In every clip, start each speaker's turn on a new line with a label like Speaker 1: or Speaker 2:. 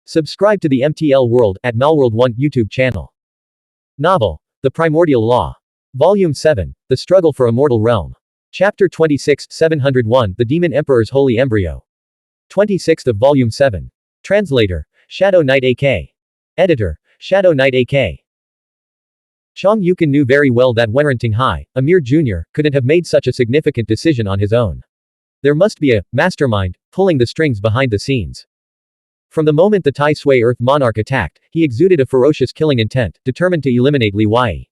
Speaker 1: Subscribe to the MTL World at Malworld 1 YouTube channel. Novel, The Primordial Law. Volume 7, The Struggle for Immortal Realm. Chapter 26, 701, The Demon Emperor's Holy Embryo. 26th of Volume 7. Translator, Shadow Knight AK. Editor, Shadow Knight AK. Chong Yukan knew very well that Wenren Hai, a mere junior, couldn't have made such a significant decision on his own. There must be a mastermind pulling the strings behind the scenes. From the moment the Tai Sui Earth Monarch attacked, he exuded a ferocious killing intent, determined to eliminate Li Wai.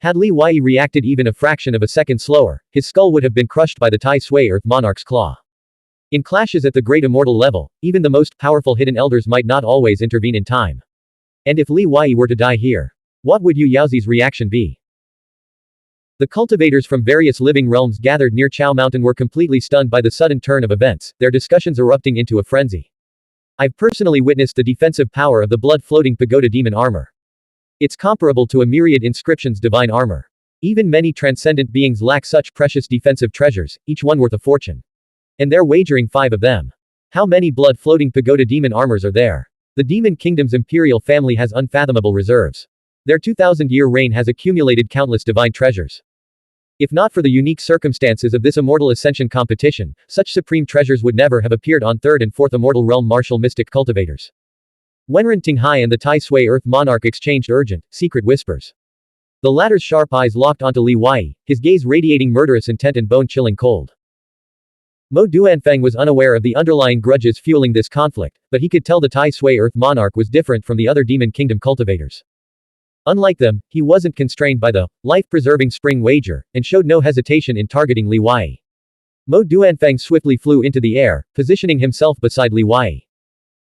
Speaker 1: Had Li Wai reacted even a fraction of a second slower, his skull would have been crushed by the Tai Sui Earth Monarch's claw. In clashes at the great immortal level, even the most powerful hidden elders might not always intervene in time. And if Li Wai were to die here, what would Yu Yaozi's reaction be? The cultivators from various living realms gathered near Chao Mountain were completely stunned by the sudden turn of events, their discussions erupting into a frenzy. I've personally witnessed the defensive power of the blood-floating pagoda demon armor. It's comparable to a myriad inscription's divine armor. Even many transcendent beings lack such precious defensive treasures, each one worth a fortune. And they're wagering 5 of them. How many blood-floating pagoda demon armors are there? The Demon Kingdom's imperial family has unfathomable reserves. Their 2,000-year reign has accumulated countless divine treasures. If not for the unique circumstances of this immortal ascension competition, such supreme treasures would never have appeared on 3rd and 4th immortal realm martial mystic cultivators. Wenren Hai and the Tai Sui Earth Monarch exchanged urgent, secret whispers. The latter's sharp eyes locked onto Li Wai, his gaze radiating murderous intent and bone-chilling cold. Mo Duanfeng was unaware of the underlying grudges fueling this conflict, but he could tell the Tai Sui Earth Monarch was different from the other Demon Kingdom cultivators. Unlike them, he wasn't constrained by the life-preserving spring wager, and showed no hesitation in targeting Li Wai. Mo Duanfeng swiftly flew into the air, positioning himself beside Li Wai.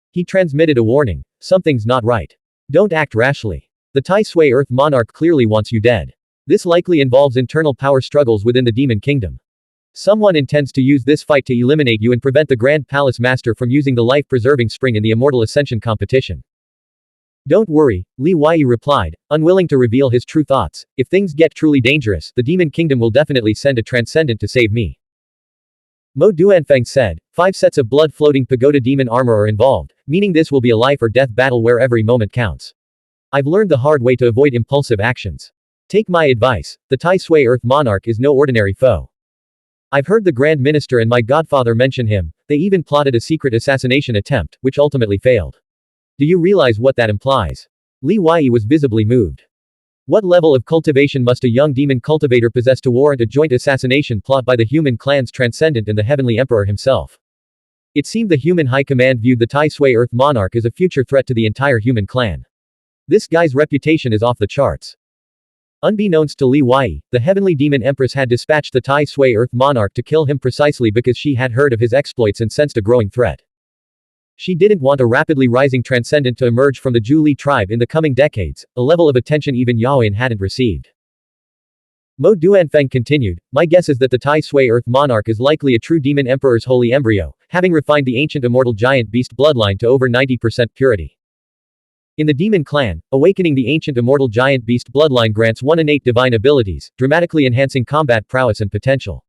Speaker 1: He transmitted a warning. Something's not right. Don't act rashly. The Tai Sui Earth Monarch clearly wants you dead. This likely involves internal power struggles within the Demon Kingdom. Someone intends to use this fight to eliminate you and prevent the Grand Palace Master from using the life-preserving spring in the Immortal Ascension competition. Don't worry, Li Wai replied, unwilling to reveal his true thoughts. If things get truly dangerous, the Demon Kingdom will definitely send a transcendent to save me. Mo Duanfeng said, 5 sets of blood-floating pagoda demon armor are involved, meaning this will be a life or death battle where every moment counts. I've learned the hard way to avoid impulsive actions. Take my advice, the Tai Sui Earth Monarch is no ordinary foe. I've heard the Grand Minister and my godfather mention him, they even plotted a secret assassination attempt, which ultimately failed. Do you realize what that implies? Li Wai was visibly moved. What level of cultivation must a young demon cultivator possess to warrant a joint assassination plot by the human clan's transcendent and the Heavenly Emperor himself? It seemed the human high command viewed the Tai Sui Earth Monarch as a future threat to the entire human clan. This guy's reputation is off the charts. Unbeknownst to Li Wai, the Heavenly Demon Empress had dispatched the Tai Sui Earth Monarch to kill him precisely because she had heard of his exploits and sensed a growing threat. She didn't want a rapidly rising transcendent to emerge from the Zhu Li tribe in the coming decades, a level of attention even Yaoyan hadn't received. Mo Duanfeng continued, my guess is that the Tai Sui Earth Monarch is likely a true Demon Emperor's holy embryo, having refined the ancient immortal giant beast bloodline to over 90% purity. In the Demon Clan, awakening the ancient immortal giant beast bloodline grants one innate divine abilities, dramatically enhancing combat prowess and potential.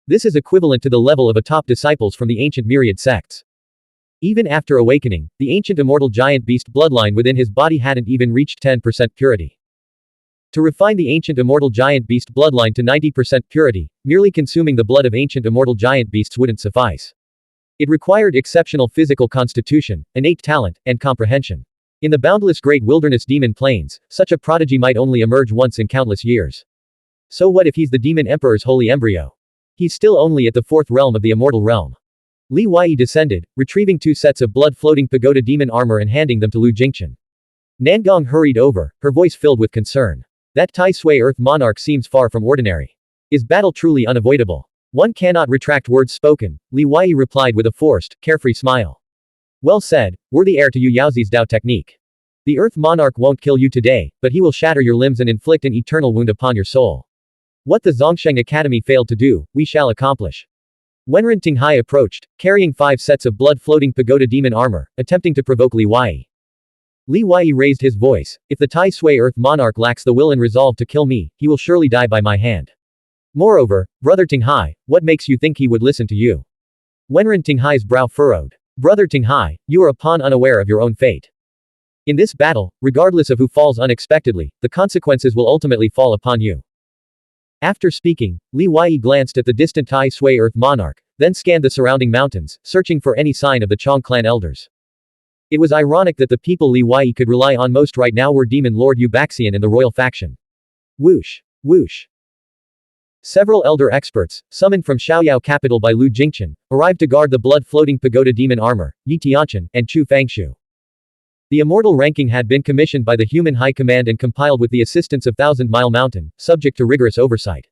Speaker 1: This is equivalent to the level of a top disciples from the ancient myriad sects. Even after awakening, the ancient immortal giant beast bloodline within his body hadn't even reached 10% purity. To refine the ancient immortal giant beast bloodline to 90% purity, merely consuming the blood of ancient immortal giant beasts wouldn't suffice. It required exceptional physical constitution, innate talent, and comprehension. In the boundless great wilderness demon plains, such a prodigy might only emerge once in countless years. So what if he's the Demon Emperor's holy embryo? He's still only at the 4th realm of the immortal realm. Li Wai descended, retrieving 2 sets of blood-floating pagoda demon armor and handing them to Lu Jingchen. Nangong hurried over, her voice filled with concern. That Tai Sui Earth Monarch seems far from ordinary. Is battle truly unavoidable? One cannot retract words spoken, Li Wai replied with a forced, carefree smile. Well said, worthy heir to Yu Yaozi's Dao technique. The Earth Monarch won't kill you today, but he will shatter your limbs and inflict an eternal wound upon your soul. What the Zongsheng Academy failed to do, we shall accomplish. Wenren Hai approached, carrying 5 sets of blood-floating pagoda demon armor, attempting to provoke Li Wai. Li Wai raised his voice, if the Tai Sui Earth Monarch lacks the will and resolve to kill me, he will surely die by my hand. Moreover, brother Hai, what makes you think he would listen to you? Wenren Hai's brow furrowed. Brother Tinghai, you are a pawn unaware of your own fate. In this battle, regardless of who falls unexpectedly, the consequences will ultimately fall upon you. After speaking, Li Wei glanced at the distant Tai Sui Earth Monarch, then scanned the surrounding mountains, searching for any sign of the Chong clan elders. It was ironic that the people Li Wei could rely on most right now were Demon Lord Eubaxian and the royal faction. Whoosh! Whoosh! Several elder experts, summoned from Xiaoyao capital by Lu Jingchen, arrived to guard the blood-floating pagoda demon armor, Yi Tianchen, and Chu Fangshu. The immortal ranking had been commissioned by the Human High Command and compiled with the assistance of Thousand Mile Mountain, subject to rigorous oversight.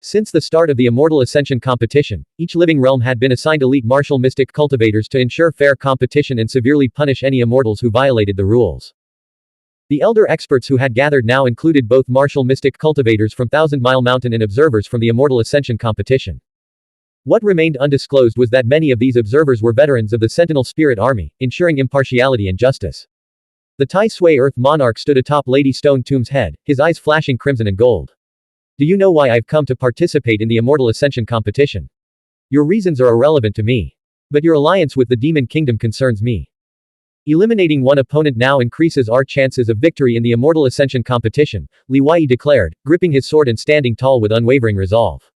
Speaker 1: Since the start of the Immortal Ascension competition, each living realm had been assigned elite martial mystic cultivators to ensure fair competition and severely punish any immortals who violated the rules. The elder experts who had gathered now included both martial mystic cultivators from Thousand Mile Mountain and observers from the Immortal Ascension competition. What remained undisclosed was that many of these observers were veterans of the Sentinel Spirit Army, ensuring impartiality and justice. The Tai Sui Earth Monarch stood atop Lady Stone Tomb's head, his eyes flashing crimson and gold. Do you know why I've come to participate in the Immortal Ascension competition? Your reasons are irrelevant to me. But your alliance with the Demon Kingdom concerns me. Eliminating one opponent now increases our chances of victory in the Immortal Ascension competition, Li Wei declared, gripping his sword and standing tall with unwavering resolve.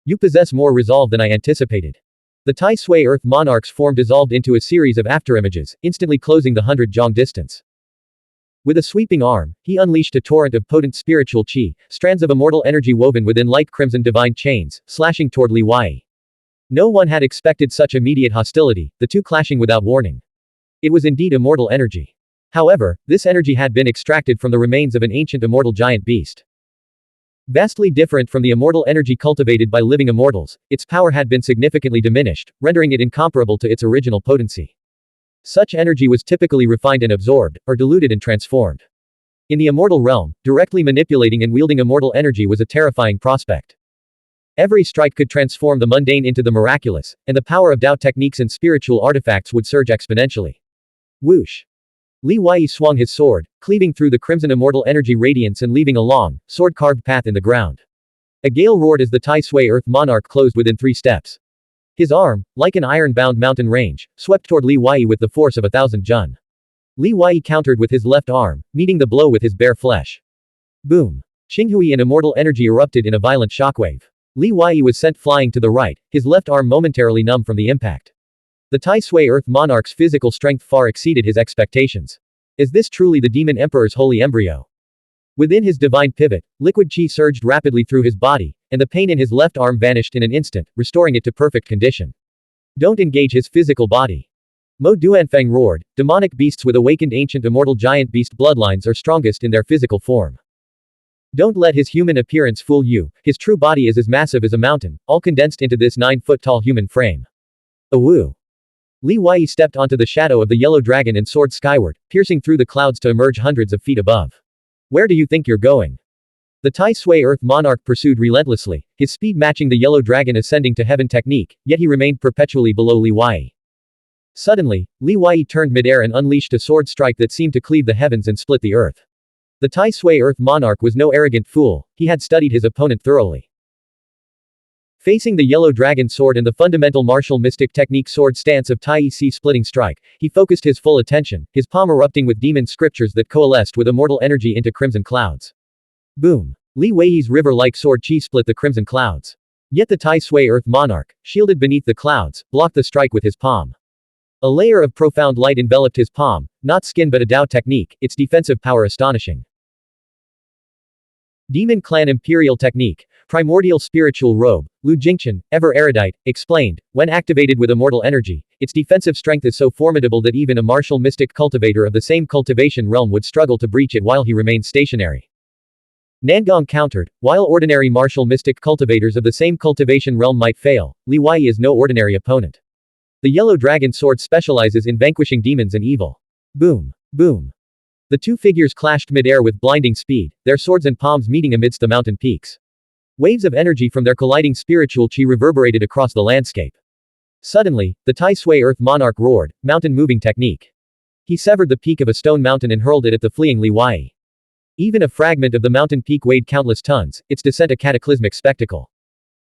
Speaker 1: You possess more resolve than I anticipated. The Tai Sui Earth Monarch's form dissolved into a series of afterimages, instantly closing the 100-jong distance. With a sweeping arm, he unleashed a torrent of potent spiritual qi, strands of immortal energy woven within light crimson divine chains, slashing toward Li Wei. No one had expected such immediate hostility, the two clashing without warning. It was indeed immortal energy. However, this energy had been extracted from the remains of an ancient immortal giant beast. Vastly different from the immortal energy cultivated by living immortals, its power had been significantly diminished, rendering it incomparable to its original potency. Such energy was typically refined and absorbed, or diluted and transformed. In the immortal realm, directly manipulating and wielding immortal energy was a terrifying prospect. Every strike could transform the mundane into the miraculous, and the power of Dao techniques and spiritual artifacts would surge exponentially. Whoosh! Li Wei swung his sword, cleaving through the crimson immortal energy radiance and leaving a long, sword-carved path in the ground. A gale roared as the Tai Sui Earth Monarch closed within 3 steps. His arm, like an iron-bound mountain range, swept toward Li Wei with the force of 1,000 jun. Li Wei countered with his left arm, meeting the blow with his bare flesh. Boom! Qinghui and immortal energy erupted in a violent shockwave. Li Wei was sent flying to the right, his left arm momentarily numb from the impact. The Tai Sui Earth Monarch's physical strength far exceeded his expectations. Is this truly the Demon Emperor's holy embryo? Within his divine pivot, liquid qi surged rapidly through his body, and the pain in his left arm vanished in an instant, restoring it to perfect condition. Don't engage his physical body. Mo Duanfeng roared, demonic beasts with awakened ancient immortal giant beast bloodlines are strongest in their physical form. Don't let his human appearance fool you, his true body is as massive as a mountain, all condensed into this 9-foot-tall human frame. Awoo! Li Wei stepped onto the shadow of the yellow dragon and soared skyward, piercing through the clouds to emerge hundreds of feet above. Where do you think you're going? The Tai Sui Earth Monarch pursued relentlessly, his speed matching the yellow dragon ascending to heaven technique, yet he remained perpetually below Li Wei. Suddenly, Li Wei turned midair and unleashed a sword strike that seemed to cleave the heavens and split the earth. The Tai Sui Earth Monarch was no arrogant fool, he had studied his opponent thoroughly. Facing the yellow dragon sword and the fundamental martial mystic technique sword stance of Tai Si splitting strike, he focused his full attention, his palm erupting with demon scriptures that coalesced with immortal energy into crimson clouds. Boom! Li Wei's river-like sword qi split the crimson clouds. Yet the Tai Sui Earth Monarch, shielded beneath the clouds, blocked the strike with his palm. A layer of profound light enveloped his palm, not skin but a Dao technique, its defensive power astonishing. Demon Clan Imperial Technique, Primordial Spiritual Robe, Lu Jingchen, ever erudite, explained, when activated with immortal energy, its defensive strength is so formidable that even a martial mystic cultivator of the same cultivation realm would struggle to breach it while he remains stationary. Nangong countered, while ordinary martial mystic cultivators of the same cultivation realm might fail, Li Wei is no ordinary opponent. The yellow dragon sword specializes in vanquishing demons and evil. Boom! Boom! The two figures clashed mid-air with blinding speed, their swords and palms meeting amidst the mountain peaks. Waves of energy from their colliding spiritual qi reverberated across the landscape. Suddenly, the Tai Sui Earth Monarch roared, mountain moving technique. He severed the peak of a stone mountain and hurled it at the fleeing Li Wei. Even a fragment of the mountain peak weighed countless tons, its descent a cataclysmic spectacle.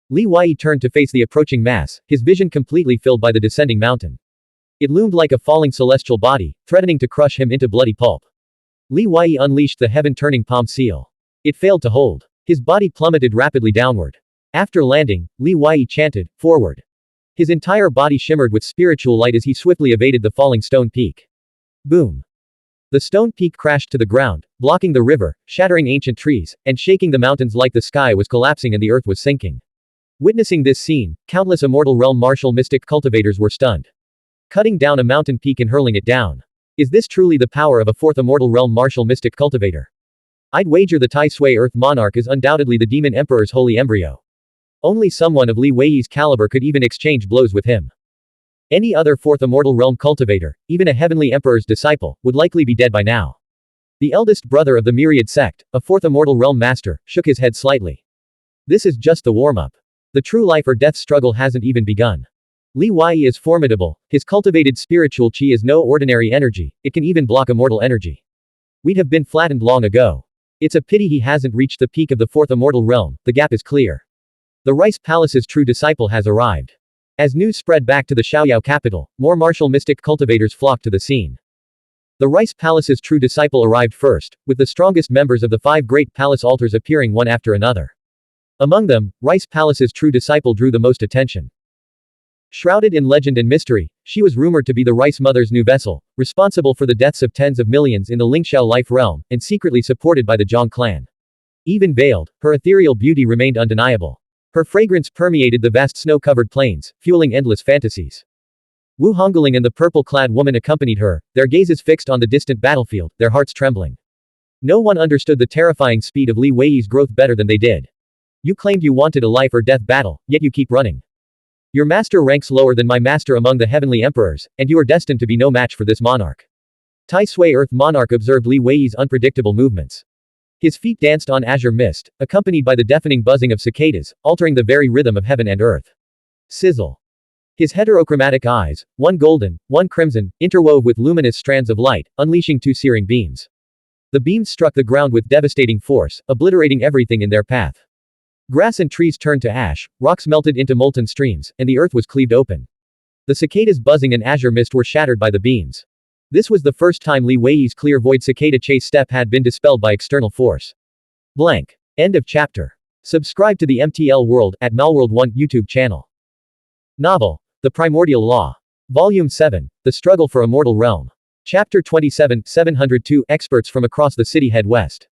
Speaker 1: Li Wei turned to face the approaching mass, his vision completely filled by the descending mountain. It loomed like a falling celestial body, threatening to crush him into bloody pulp. Li Wei unleashed the heaven-turning palm seal. It failed to hold. His body plummeted rapidly downward. After landing, Li Wei chanted, "Forward." His entire body shimmered with spiritual light as he swiftly evaded the falling stone peak. Boom. The stone peak crashed to the ground, blocking the river, shattering ancient trees, and shaking the mountains like the sky was collapsing and the earth was sinking. Witnessing this scene, countless Immortal Realm martial mystic cultivators were stunned. Cutting down a mountain peak and hurling it down. Is this truly the power of a fourth Immortal Realm martial mystic cultivator? I'd wager the Tai Sui Earth Monarch is undoubtedly the Demon Emperor's holy embryo. Only someone of Li Wei's caliber could even exchange blows with him. Any other fourth Immortal Realm cultivator, even a Heavenly Emperor's disciple, would likely be dead by now. The eldest brother of the Myriad sect, a fourth Immortal Realm master, shook his head slightly. This is just the warm-up. The true life or death struggle hasn't even begun. Li Wei is formidable, his cultivated spiritual chi is no ordinary energy, it can even block immortal energy. We'd have been flattened long ago. It's a pity he hasn't reached the peak of the fourth Immortal Realm, the gap is clear. The Rice Palace's true disciple has arrived. As news spread back to the Xiaoyao capital, more martial mystic cultivators flocked to the scene. The Rice Palace's true disciple arrived first, with the strongest members of the 5 great palace altars appearing one after another. Among them, Rice Palace's true disciple drew the most attention. Shrouded in legend and mystery, she was rumored to be the Rice Mother's new vessel, responsible for the deaths of tens of millions in the Lingxiao life realm, and secretly supported by the Zhang clan. Even veiled, her ethereal beauty remained undeniable. Her fragrance permeated the vast snow-covered plains, fueling endless fantasies. Wu Hongling and the purple-clad woman accompanied her, their gazes fixed on the distant battlefield, their hearts trembling. No one understood the terrifying speed of Li Wei's growth better than they did. You claimed you wanted a life or death battle, yet you keep running. Your master ranks lower than my master among the heavenly emperors, and you are destined to be no match for this monarch. Tai Sui Earth Monarch observed Li Wei's unpredictable movements. His feet danced on azure mist, accompanied by the deafening buzzing of cicadas, altering the very rhythm of heaven and earth. Sizzle. His heterochromatic eyes, one golden, one crimson, interwove with luminous strands of light, unleashing 2 searing beams. The beams struck the ground with devastating force, obliterating everything in their path. Grass and trees turned to ash, rocks melted into molten streams, and the earth was cleaved open. The cicadas buzzing and azure mist were shattered by the beams. This was the first time Li Wei's clear void cicada chase step had been dispelled by external force. Blank. End of chapter. Subscribe to the MTL World at Malworld 1 YouTube channel. Novel. The Primordial Law. Volume 7. The Struggle for Immortal Realm. Chapter 27, 702 Experts from across the city head west.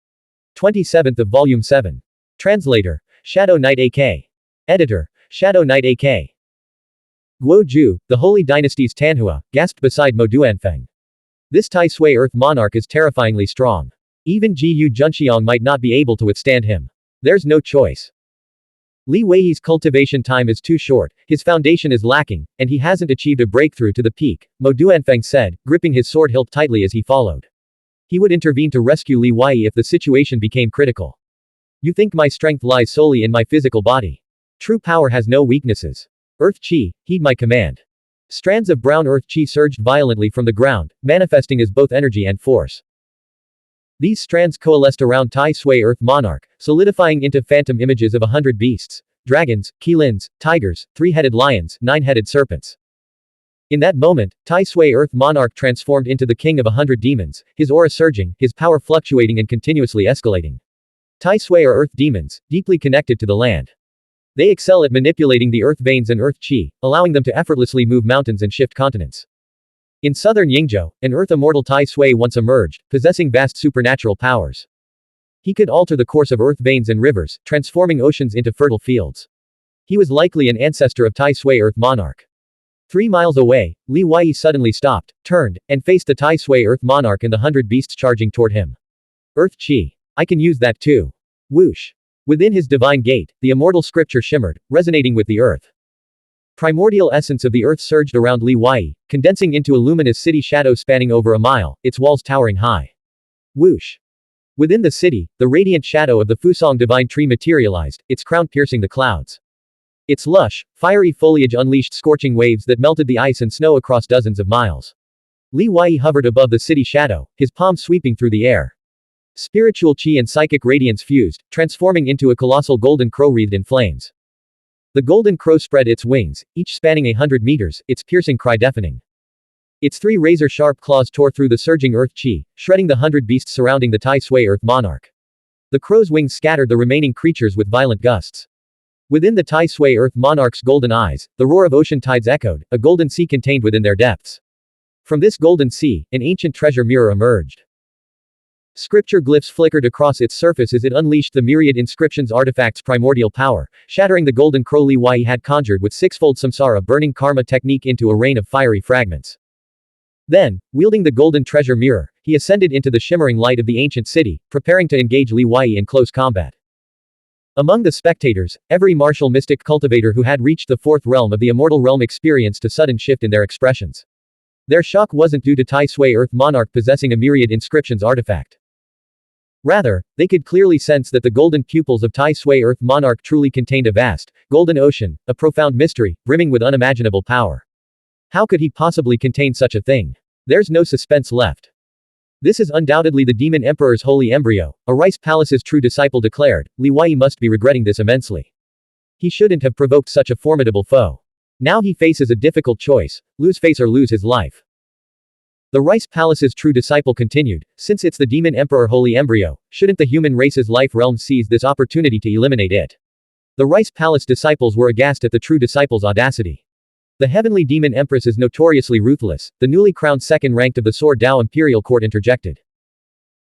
Speaker 1: 27th of Volume 7. Translator. Shadow Knight AK. Editor. Shadow Knight AK. Guo Ju, the Holy Dynasty's Tanhua, gasped beside Mo Duanfeng. This Tai Sui Earth Monarch is terrifyingly strong. Even Ji Junxiang might not be able to withstand him. There's no choice. Li Wei's cultivation time is too short, his foundation is lacking, and he hasn't achieved a breakthrough to the peak, Mo Duanfeng said, gripping his sword hilt tightly as he followed. He would intervene to rescue Li Wei if the situation became critical. You think my strength lies solely in my physical body. True power has no weaknesses. Earth Qi, heed my command. Strands of brown earth Qi surged violently from the ground, manifesting as both energy and force. These strands coalesced around Tai Sui Earth Monarch, solidifying into phantom images of 100 beasts, dragons, keelins, tigers, 3-headed lions, 9-headed serpents. In that moment, Tai Sui Earth Monarch transformed into the king of 100 demons, his aura surging, his power fluctuating and continuously escalating. Tai Sui are earth demons, deeply connected to the land. They excel at manipulating the earth veins and earth qi, allowing them to effortlessly move mountains and shift continents. In southern Yingzhou, an earth immortal Tai Sui once emerged, possessing vast supernatural powers. He could alter the course of earth veins and rivers, transforming oceans into fertile fields. He was likely an ancestor of Tai Sui Earth Monarch. 3 miles away, Li Wei suddenly stopped, turned, and faced the Tai Sui Earth Monarch and the 100 beasts charging toward him. Earth Qi. I can use that too. Whoosh. Within his divine gate, the immortal scripture shimmered, resonating with the earth. Primordial essence of the earth surged around Li Wei, condensing into a luminous city shadow spanning over a mile, its walls towering high. Whoosh. Within the city, the radiant shadow of the Fusong divine tree materialized, its crown piercing the clouds. Its lush, fiery foliage unleashed scorching waves that melted the ice and snow across dozens of miles. Li Wei hovered above the city shadow, his palm sweeping through the air. Spiritual chi and psychic radiance fused, transforming into a colossal golden crow wreathed in flames. The golden crow spread its wings, each spanning 100 meters, its piercing cry deafening. Its 3 razor-sharp claws tore through the surging earth chi, shredding the 100 beasts surrounding the Tai Sui Earth Monarch. The crow's wings scattered the remaining creatures with violent gusts. Within the Tai Sui Earth Monarch's golden eyes, the roar of ocean tides echoed, a golden sea contained within their depths. From this golden sea, an ancient treasure mirror emerged. Scripture glyphs flickered across its surface as it unleashed the myriad inscriptions artifact's primordial power, shattering the golden crow Li Wai had conjured with 6-fold samsara burning karma technique into a rain of fiery fragments. Then, wielding the golden treasure mirror, he ascended into the shimmering light of the ancient city, preparing to engage Li Wai in close combat. Among the spectators, every martial mystic cultivator who had reached the 4th realm of the immortal realm experienced a sudden shift in their expressions. Their shock wasn't due to Tai Sui Earth Monarch possessing a myriad inscriptions artifact. Rather, they could clearly sense that the golden pupils of Tai Sui Earth Monarch truly contained a vast, golden ocean, a profound mystery, brimming with unimaginable power. How could he possibly contain such a thing? There's no suspense left. This is undoubtedly the Demon Emperor's holy embryo, a Rice Palace's true disciple declared. Li Wai must be regretting this immensely. He shouldn't have provoked such a formidable foe. Now he faces a difficult choice, lose face or lose his life. The Rice Palace's true disciple continued, since it's the Demon Emperor holy embryo, shouldn't the human race's life realm seize this opportunity to eliminate it? The Rice Palace disciples were aghast at the true disciple's audacity. The heavenly demon empress is notoriously ruthless, the newly crowned second-ranked of the Sword Dao imperial court interjected.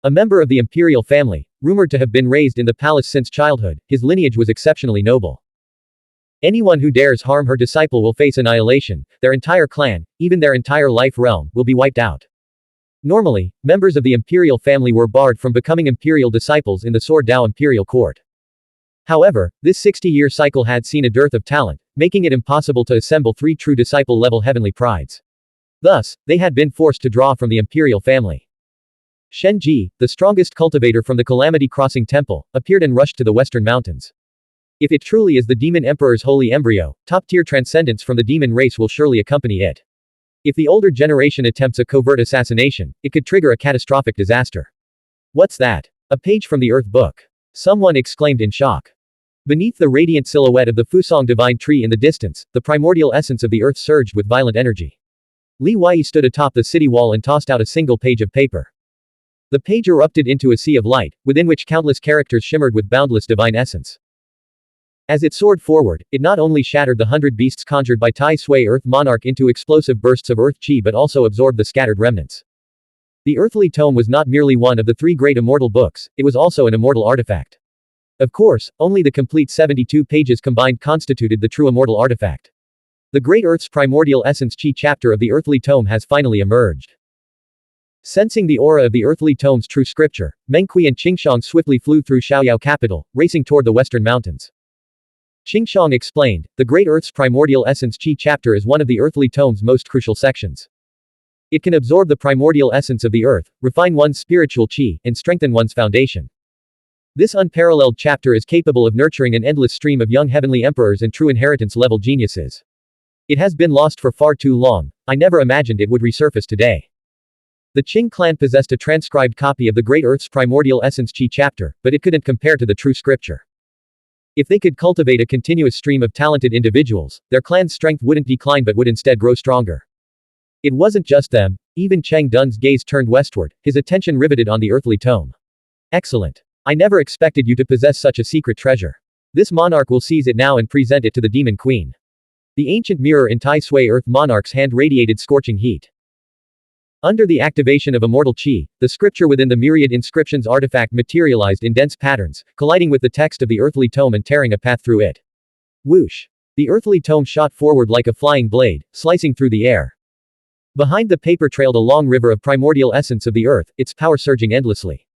Speaker 1: A member of the imperial family, rumored to have been raised in the palace since childhood, his lineage was exceptionally noble. Anyone who dares harm her disciple will face annihilation, their entire clan, even their entire life realm, will be wiped out. Normally, members of the imperial family were barred from becoming imperial disciples in the Sword Dao imperial court. However, this 60-year cycle had seen a dearth of talent, making it impossible to assemble 3 true disciple-level heavenly prides. Thus, they had been forced to draw from the imperial family. Shen Ji, the strongest cultivator from the Calamity Crossing Temple, appeared and rushed to the western mountains. If it truly is the Demon Emperor's holy embryo, top-tier transcendence from the demon race will surely accompany it. If the older generation attempts a covert assassination, it could trigger a catastrophic disaster. What's that? A page from the Earth Book. Someone exclaimed in shock. Beneath the radiant silhouette of the Fusong divine tree in the distance, the primordial essence of the earth surged with violent energy. Li Wai stood atop the city wall and tossed out a single page of paper. The page erupted into a sea of light, within which countless characters shimmered with boundless divine essence. As it soared forward, it not only shattered the 100 beasts conjured by Tai Sui Earth Monarch into explosive bursts of earth chi but also absorbed the scattered remnants. The earthly tome was not merely one of the 3 great immortal books, it was also an immortal artifact. Of course, only the complete 72 pages combined constituted the true immortal artifact. The Great Earth's primordial essence chi chapter of the earthly tome has finally emerged. Sensing the aura of the earthly tome's true scripture, Mengqi and Qingshang swiftly flew through Xiaoyao capital, racing toward the western mountains. Qingshang explained, the Great Earth's primordial essence chi chapter is one of the earthly tome's most crucial sections. It can absorb the primordial essence of the earth, refine one's spiritual chi, and strengthen one's foundation. This unparalleled chapter is capable of nurturing an endless stream of young heavenly emperors and true inheritance-level geniuses. It has been lost for far too long, I never imagined it would resurface today. The Qing clan possessed a transcribed copy of the Great Earth's primordial essence chi chapter, but it couldn't compare to the true scripture. If they could cultivate a continuous stream of talented individuals, their clan's strength wouldn't decline but would instead grow stronger. It wasn't just them, even Cheng Dun's gaze turned westward, his attention riveted on the earthly tome. Excellent. I never expected you to possess such a secret treasure. This monarch will seize it now and present it to the demon queen. The ancient mirror in Tai Sui Earth Monarch's hand radiated scorching heat. Under the activation of immortal chi, the scripture within the myriad inscriptions artifact materialized in dense patterns, colliding with the text of the earthly tome and tearing a path through it. Whoosh! The earthly tome shot forward like a flying blade, slicing through the air. Behind the paper trailed a long river of primordial essence of the earth, its power surging endlessly.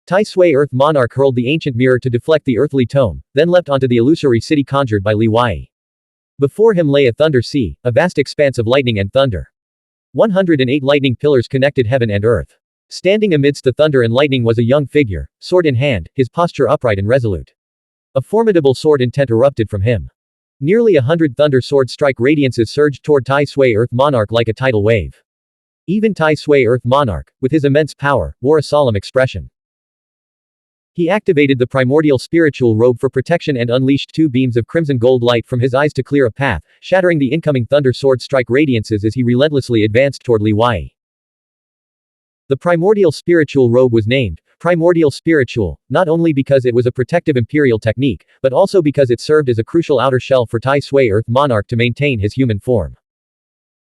Speaker 1: Tai Sui Earth Monarch hurled the ancient mirror to deflect the earthly tome, then leapt onto the illusory city conjured by Li Wai. Before him lay a thunder sea, a vast expanse of lightning and thunder. 108 lightning pillars connected heaven and earth. Standing amidst the thunder and lightning was a young figure, sword in hand, his posture upright and resolute. A formidable sword intent erupted from him. Nearly 100 thunder sword strike radiances surged toward Tai Sui Earth Monarch like a tidal wave. Even Tai Sui Earth Monarch, with his immense power, wore a solemn expression. He activated the primordial spiritual robe for protection and unleashed 2 beams of crimson gold light from his eyes to clear a path, shattering the incoming thunder sword strike radiances as he relentlessly advanced toward Li Wei. The primordial spiritual robe was named Primordial Spiritual, not only because it was a protective imperial technique, but also because it served as a crucial outer shell for Tai Sui Earth Monarch to maintain his human form.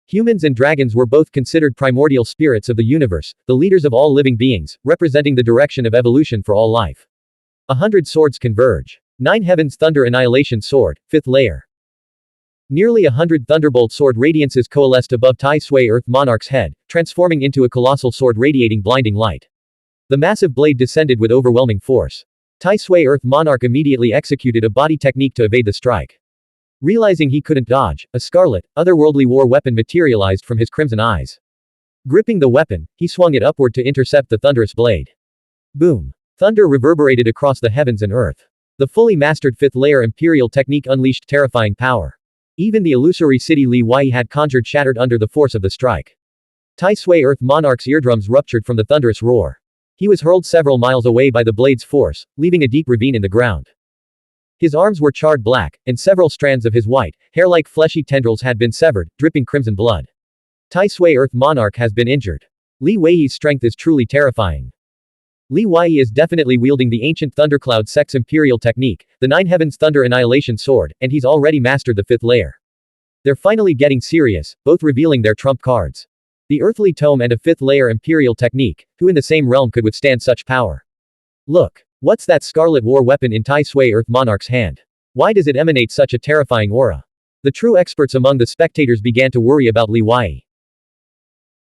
Speaker 1: Humans and dragons were both considered primordial spirits of the universe, the leaders of all living beings, representing the direction of evolution for all life. 100 swords converge. 9 Heavens Thunder Annihilation Sword, 5th layer. Nearly 100 Thunderbolt Sword radiances coalesced above Tai Sui Earth Monarch's head, transforming into a colossal sword radiating blinding light. The massive blade descended with overwhelming force. Tai Sui Earth Monarch immediately executed a body technique to evade the strike. Realizing he couldn't dodge, a scarlet, otherworldly war weapon materialized from his crimson eyes. Gripping the weapon, he swung it upward to intercept the thunderous blade. Boom! Thunder reverberated across the heavens and earth. The fully mastered 5th layer imperial technique unleashed terrifying power. Even the illusory city Li Wei had conjured shattered under the force of the strike. Tai Sui Earth Monarch's eardrums ruptured from the thunderous roar. He was hurled several miles away by the blade's force, leaving a deep ravine in the ground. His arms were charred black, and several strands of his white, hair-like fleshy tendrils had been severed, dripping crimson blood. Tai Sui Earth Monarch has been injured. Li Wei's strength is truly terrifying. Li Wei is definitely wielding the ancient Thundercloud Sex Imperial technique, the 9 Heavens Thunder Annihilation Sword, and he's already mastered the 5th layer. They're finally getting serious, both revealing their trump cards. The Earthly Tome and a 5th layer Imperial technique, who in the same realm could withstand such power? Look! What's that scarlet war weapon in Tai Sui Earth Monarch's hand? Why does it emanate such a terrifying aura? The true experts among the spectators began to worry about Li Wei.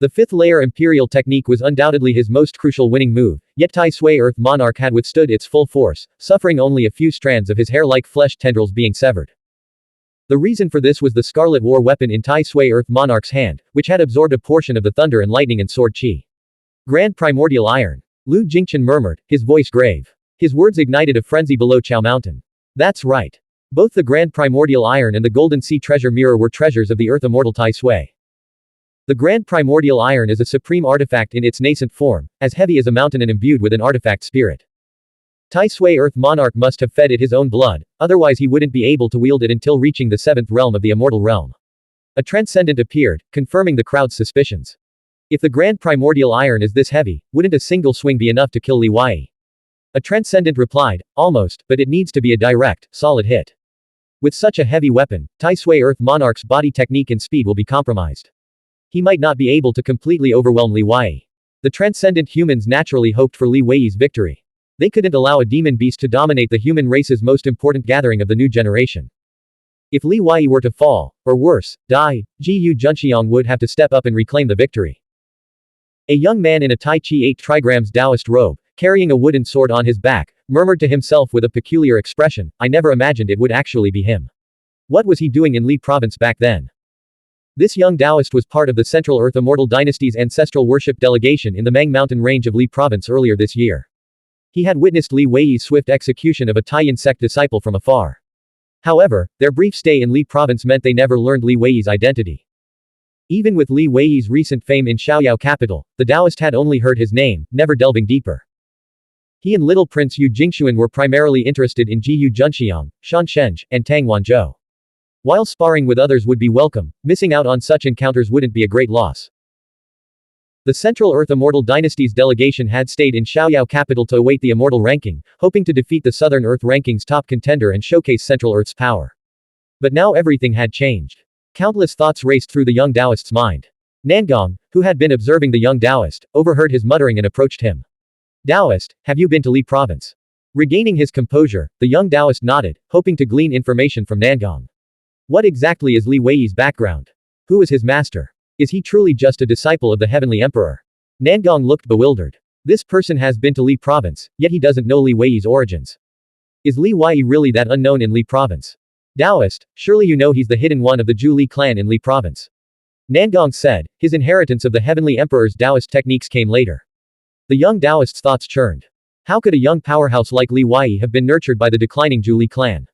Speaker 1: The 5th layer Imperial technique was undoubtedly his most crucial winning move, yet Tai Sui Earth Monarch had withstood its full force, suffering only a few strands of his hair-like flesh tendrils being severed. The reason for this was the scarlet war weapon in Tai Sui Earth Monarch's hand, which had absorbed a portion of the thunder and lightning and sword chi. Grand Primordial Iron. Lu Jingchen murmured, his voice grave. His words ignited a frenzy below Chao Mountain. That's right. Both the Grand Primordial Iron and the Golden Sea Treasure Mirror were treasures of the Earth Immortal Tai Sui. The Grand Primordial Iron is a supreme artifact in its nascent form, as heavy as a mountain and imbued with an artifact spirit. Tai Sui Earth Monarch must have fed it his own blood, otherwise he wouldn't be able to wield it until reaching the 7th realm of the Immortal Realm. A transcendent appeared, confirming the crowd's suspicions. If the Grand Primordial Iron is this heavy, wouldn't a single swing be enough to kill Li Wei? A transcendent replied, almost, but it needs to be a direct, solid hit. With such a heavy weapon, Tai Sui Earth Monarch's body technique and speed will be compromised. He might not be able to completely overwhelm Li Wei. The transcendent humans naturally hoped for Li Wei's victory. They couldn't allow a demon beast to dominate the human race's most important gathering of the new generation. If Li Wei were to fall, or worse, die, Ji Junxiang would have to step up and reclaim the victory. A young man in a Tai Chi 8 trigrams Taoist robe, carrying a wooden sword on his back, murmured to himself with a peculiar expression, I never imagined it would actually be him. What was he doing in Li Province back then? This young Taoist was part of the Central Earth Immortal Dynasty's ancestral worship delegation in the Mang Mountain range of Li Province earlier this year. He had witnessed Li Wei's swift execution of a Taiyan sect disciple from afar. However, their brief stay in Li Province meant they never learned Li Wei's identity. Even with Li Wei's recent fame in Xiaoyao capital, the Taoist had only heard his name, never delving deeper. He and little Prince Yu Jingxuan were primarily interested in Ji Junxiang, Shan Shenzh, and Tang Wanzhou. While sparring with others would be welcome, missing out on such encounters wouldn't be a great loss. The Central Earth Immortal Dynasty's delegation had stayed in Xiaoyao capital to await the Immortal ranking, hoping to defeat the Southern Earth ranking's top contender and showcase Central Earth's power. But now everything had changed. Countless thoughts raced through the young Taoist's mind. Nangong, who had been observing the young Taoist, overheard his muttering and approached him. Taoist, have you been to Li Province? Regaining his composure, the young Taoist nodded, hoping to glean information from Nangong. What exactly is Li Wei's background? Who is his master? Is he truly just a disciple of the Heavenly Emperor? Nangong looked bewildered. This person has been to Li Province, yet he doesn't know Li Wei's origins. Is Li Wei really that unknown in Li Province? Taoist, surely you know he's the hidden one of the Zhu Li clan in Li Province. Nangong said, his inheritance of the Heavenly Emperor's Taoist techniques came later. The young Taoist's thoughts churned. How could a young powerhouse like Li Wei have been nurtured by the declining Zhu Li clan?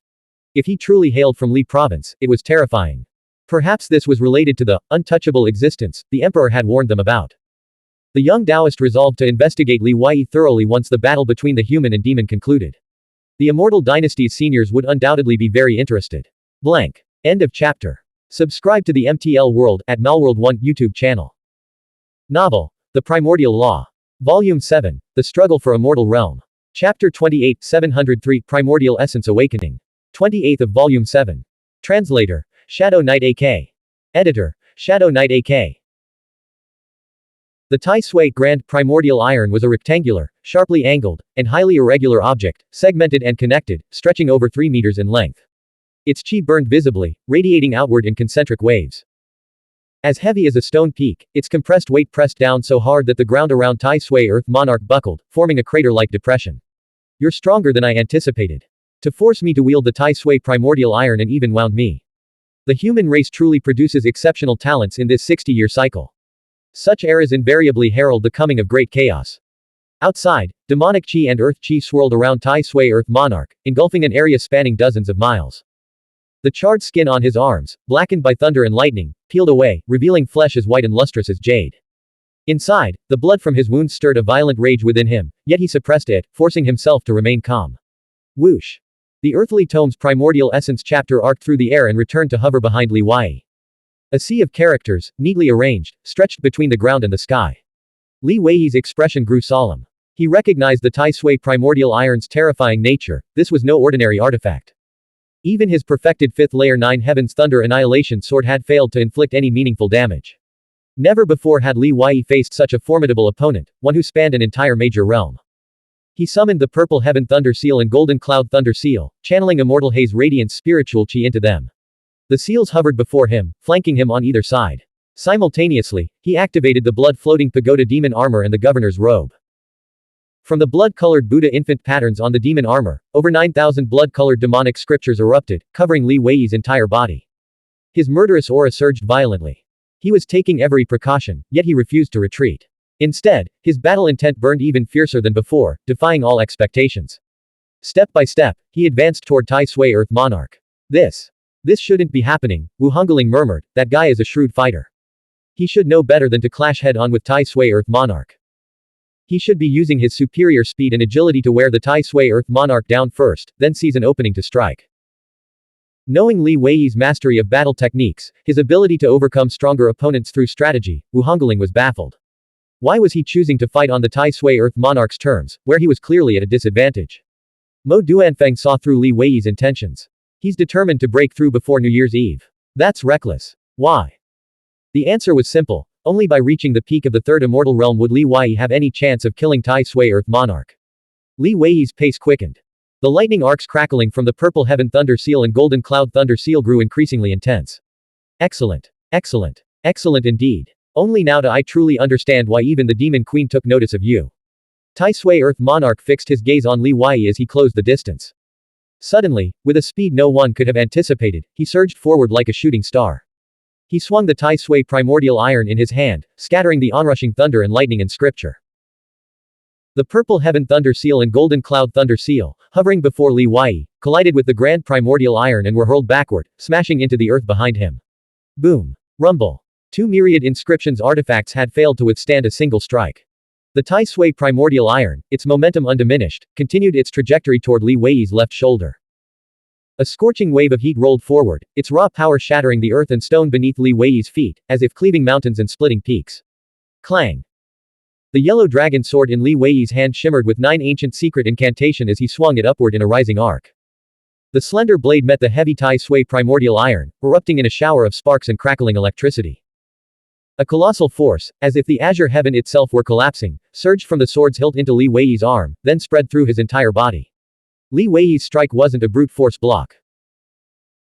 Speaker 1: If he truly hailed from Li Province, it was terrifying. Perhaps this was related to the untouchable existence the emperor had warned them about. The young Taoist resolved to investigate Li Wei thoroughly once the battle between the human and demon concluded. The Immortal Dynasty's seniors would undoubtedly be very interested. Blank. End of chapter. Subscribe to the MTL World at Malworld 1 YouTube channel. Novel, The Primordial Law. Volume 7, The Struggle for Immortal Realm. Chapter 28, 703 Primordial Essence Awakening. 28th of Volume 7. Translator, Shadow Knight AK. Editor, Shadow Knight AK. The Tai Sui Grand Primordial Iron was a rectangular, sharply angled, and highly irregular object, segmented and connected, stretching over 3 meters in length. Its chi burned visibly, radiating outward in concentric waves. As heavy as a stone peak, its compressed weight pressed down so hard that the ground around Tai Sui Earth Monarch buckled, forming a crater-like depression. You're stronger than I anticipated. To force me to wield the Tai Sui Primordial Iron and even wound me. The human race truly produces exceptional talents in this 60-year cycle. Such eras invariably herald the coming of great chaos. Outside, demonic chi and earth chi swirled around Tai Sui Earth Monarch, engulfing an area spanning dozens of miles. The charred skin on his arms, blackened by thunder and lightning, peeled away, revealing flesh as white and lustrous as jade. Inside, the blood from his wounds stirred a violent rage within him, yet he suppressed it, forcing himself to remain calm. Whoosh! The earthly tome's primordial essence chapter arced through the air and returned to hover behind Li Wei. A sea of characters, neatly arranged, stretched between the ground and the sky. Li Wei's expression grew solemn. He recognized the Tai Sui Primordial Iron's terrifying nature. This was no ordinary artifact. Even his perfected 5th layer 9 Heaven's Thunder Annihilation sword had failed to inflict any meaningful damage. Never before had Li Wei faced such a formidable opponent, one who spanned an entire major realm. He summoned the Purple Heaven Thunder Seal and Golden Cloud Thunder Seal, channeling Immortal Haze Radiance spiritual chi into them. The seals hovered before him, flanking him on either side. Simultaneously, he activated the blood-floating pagoda demon armor and the governor's robe. From the blood-colored Buddha infant patterns on the demon armor, over 9,000 blood-colored demonic scriptures erupted, covering Li Wei's entire body. His murderous aura surged violently. He was taking every precaution, yet he refused to retreat. Instead, his battle intent burned even fiercer than before, defying all expectations. Step by step, he advanced toward Tai Sui Earth Monarch. This shouldn't be happening, Wu Hongling murmured. That guy is a shrewd fighter. He should know better than to clash head-on with Tai Sui Earth Monarch. He should be using his superior speed and agility to wear the Tai Sui Earth Monarch down first, then seize an opening to strike. Knowing Li Wei's mastery of battle techniques, his ability to overcome stronger opponents through strategy, Wu Hongling was baffled. Why was he choosing to fight on the Tai Sui Earth Monarch's terms, where he was clearly at a disadvantage? Mo Duanfeng saw through Li Wei's intentions. He's determined to break through before New Year's Eve. That's reckless. Why? The answer was simple. Only by reaching the peak of the third immortal realm would Li Wei have any chance of killing Tai Sui Earth Monarch. Li Wei's pace quickened. The lightning arcs crackling from the Purple Heaven Thunder Seal and Golden Cloud Thunder Seal grew increasingly intense. Excellent. Excellent. Excellent indeed. Only now do I truly understand why even the Demon Queen took notice of you. Tai Sui Earth Monarch fixed his gaze on Li Wei as he closed the distance. Suddenly, with a speed no one could have anticipated, he surged forward like a shooting star. He swung the Tai Sui Primordial Iron in his hand, scattering the onrushing thunder and lightning in scripture. The Purple Heaven Thunder Seal and Golden Cloud Thunder Seal, hovering before Li Wei, collided with the Grand Primordial Iron and were hurled backward, smashing into the earth behind him. Boom. Rumble. 2 myriad inscriptions artifacts had failed to withstand a single strike. The Tai Sui Primordial Iron, its momentum undiminished, continued its trajectory toward Li Wei's left shoulder. A scorching wave of heat rolled forward, its raw power shattering the earth and stone beneath Li Wei's feet, as if cleaving mountains and splitting peaks. Clang! The yellow dragon sword in Li Wei's hand shimmered with 9 ancient secret incantation as he swung it upward in a rising arc. The slender blade met the heavy Tai Sui Primordial Iron, erupting in a shower of sparks and crackling electricity. A colossal force, as if the azure heaven itself were collapsing, surged from the sword's hilt into Li Wei's arm, then spread through his entire body. Li Wei's strike wasn't a brute force block.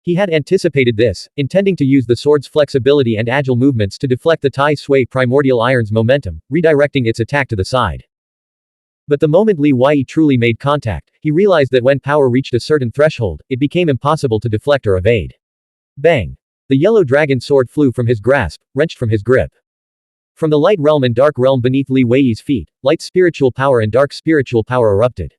Speaker 1: He had anticipated this, intending to use the sword's flexibility and agile movements to deflect the Tai Sui Primordial Iron's momentum, redirecting its attack to the side. But the moment Li Wei truly made contact, he realized that when power reached a certain threshold, it became impossible to deflect or evade. Bang! The yellow dragon sword flew from his grasp, wrenched from his grip. From the light realm and dark realm beneath Li Wei's feet, light spiritual power and dark spiritual power erupted.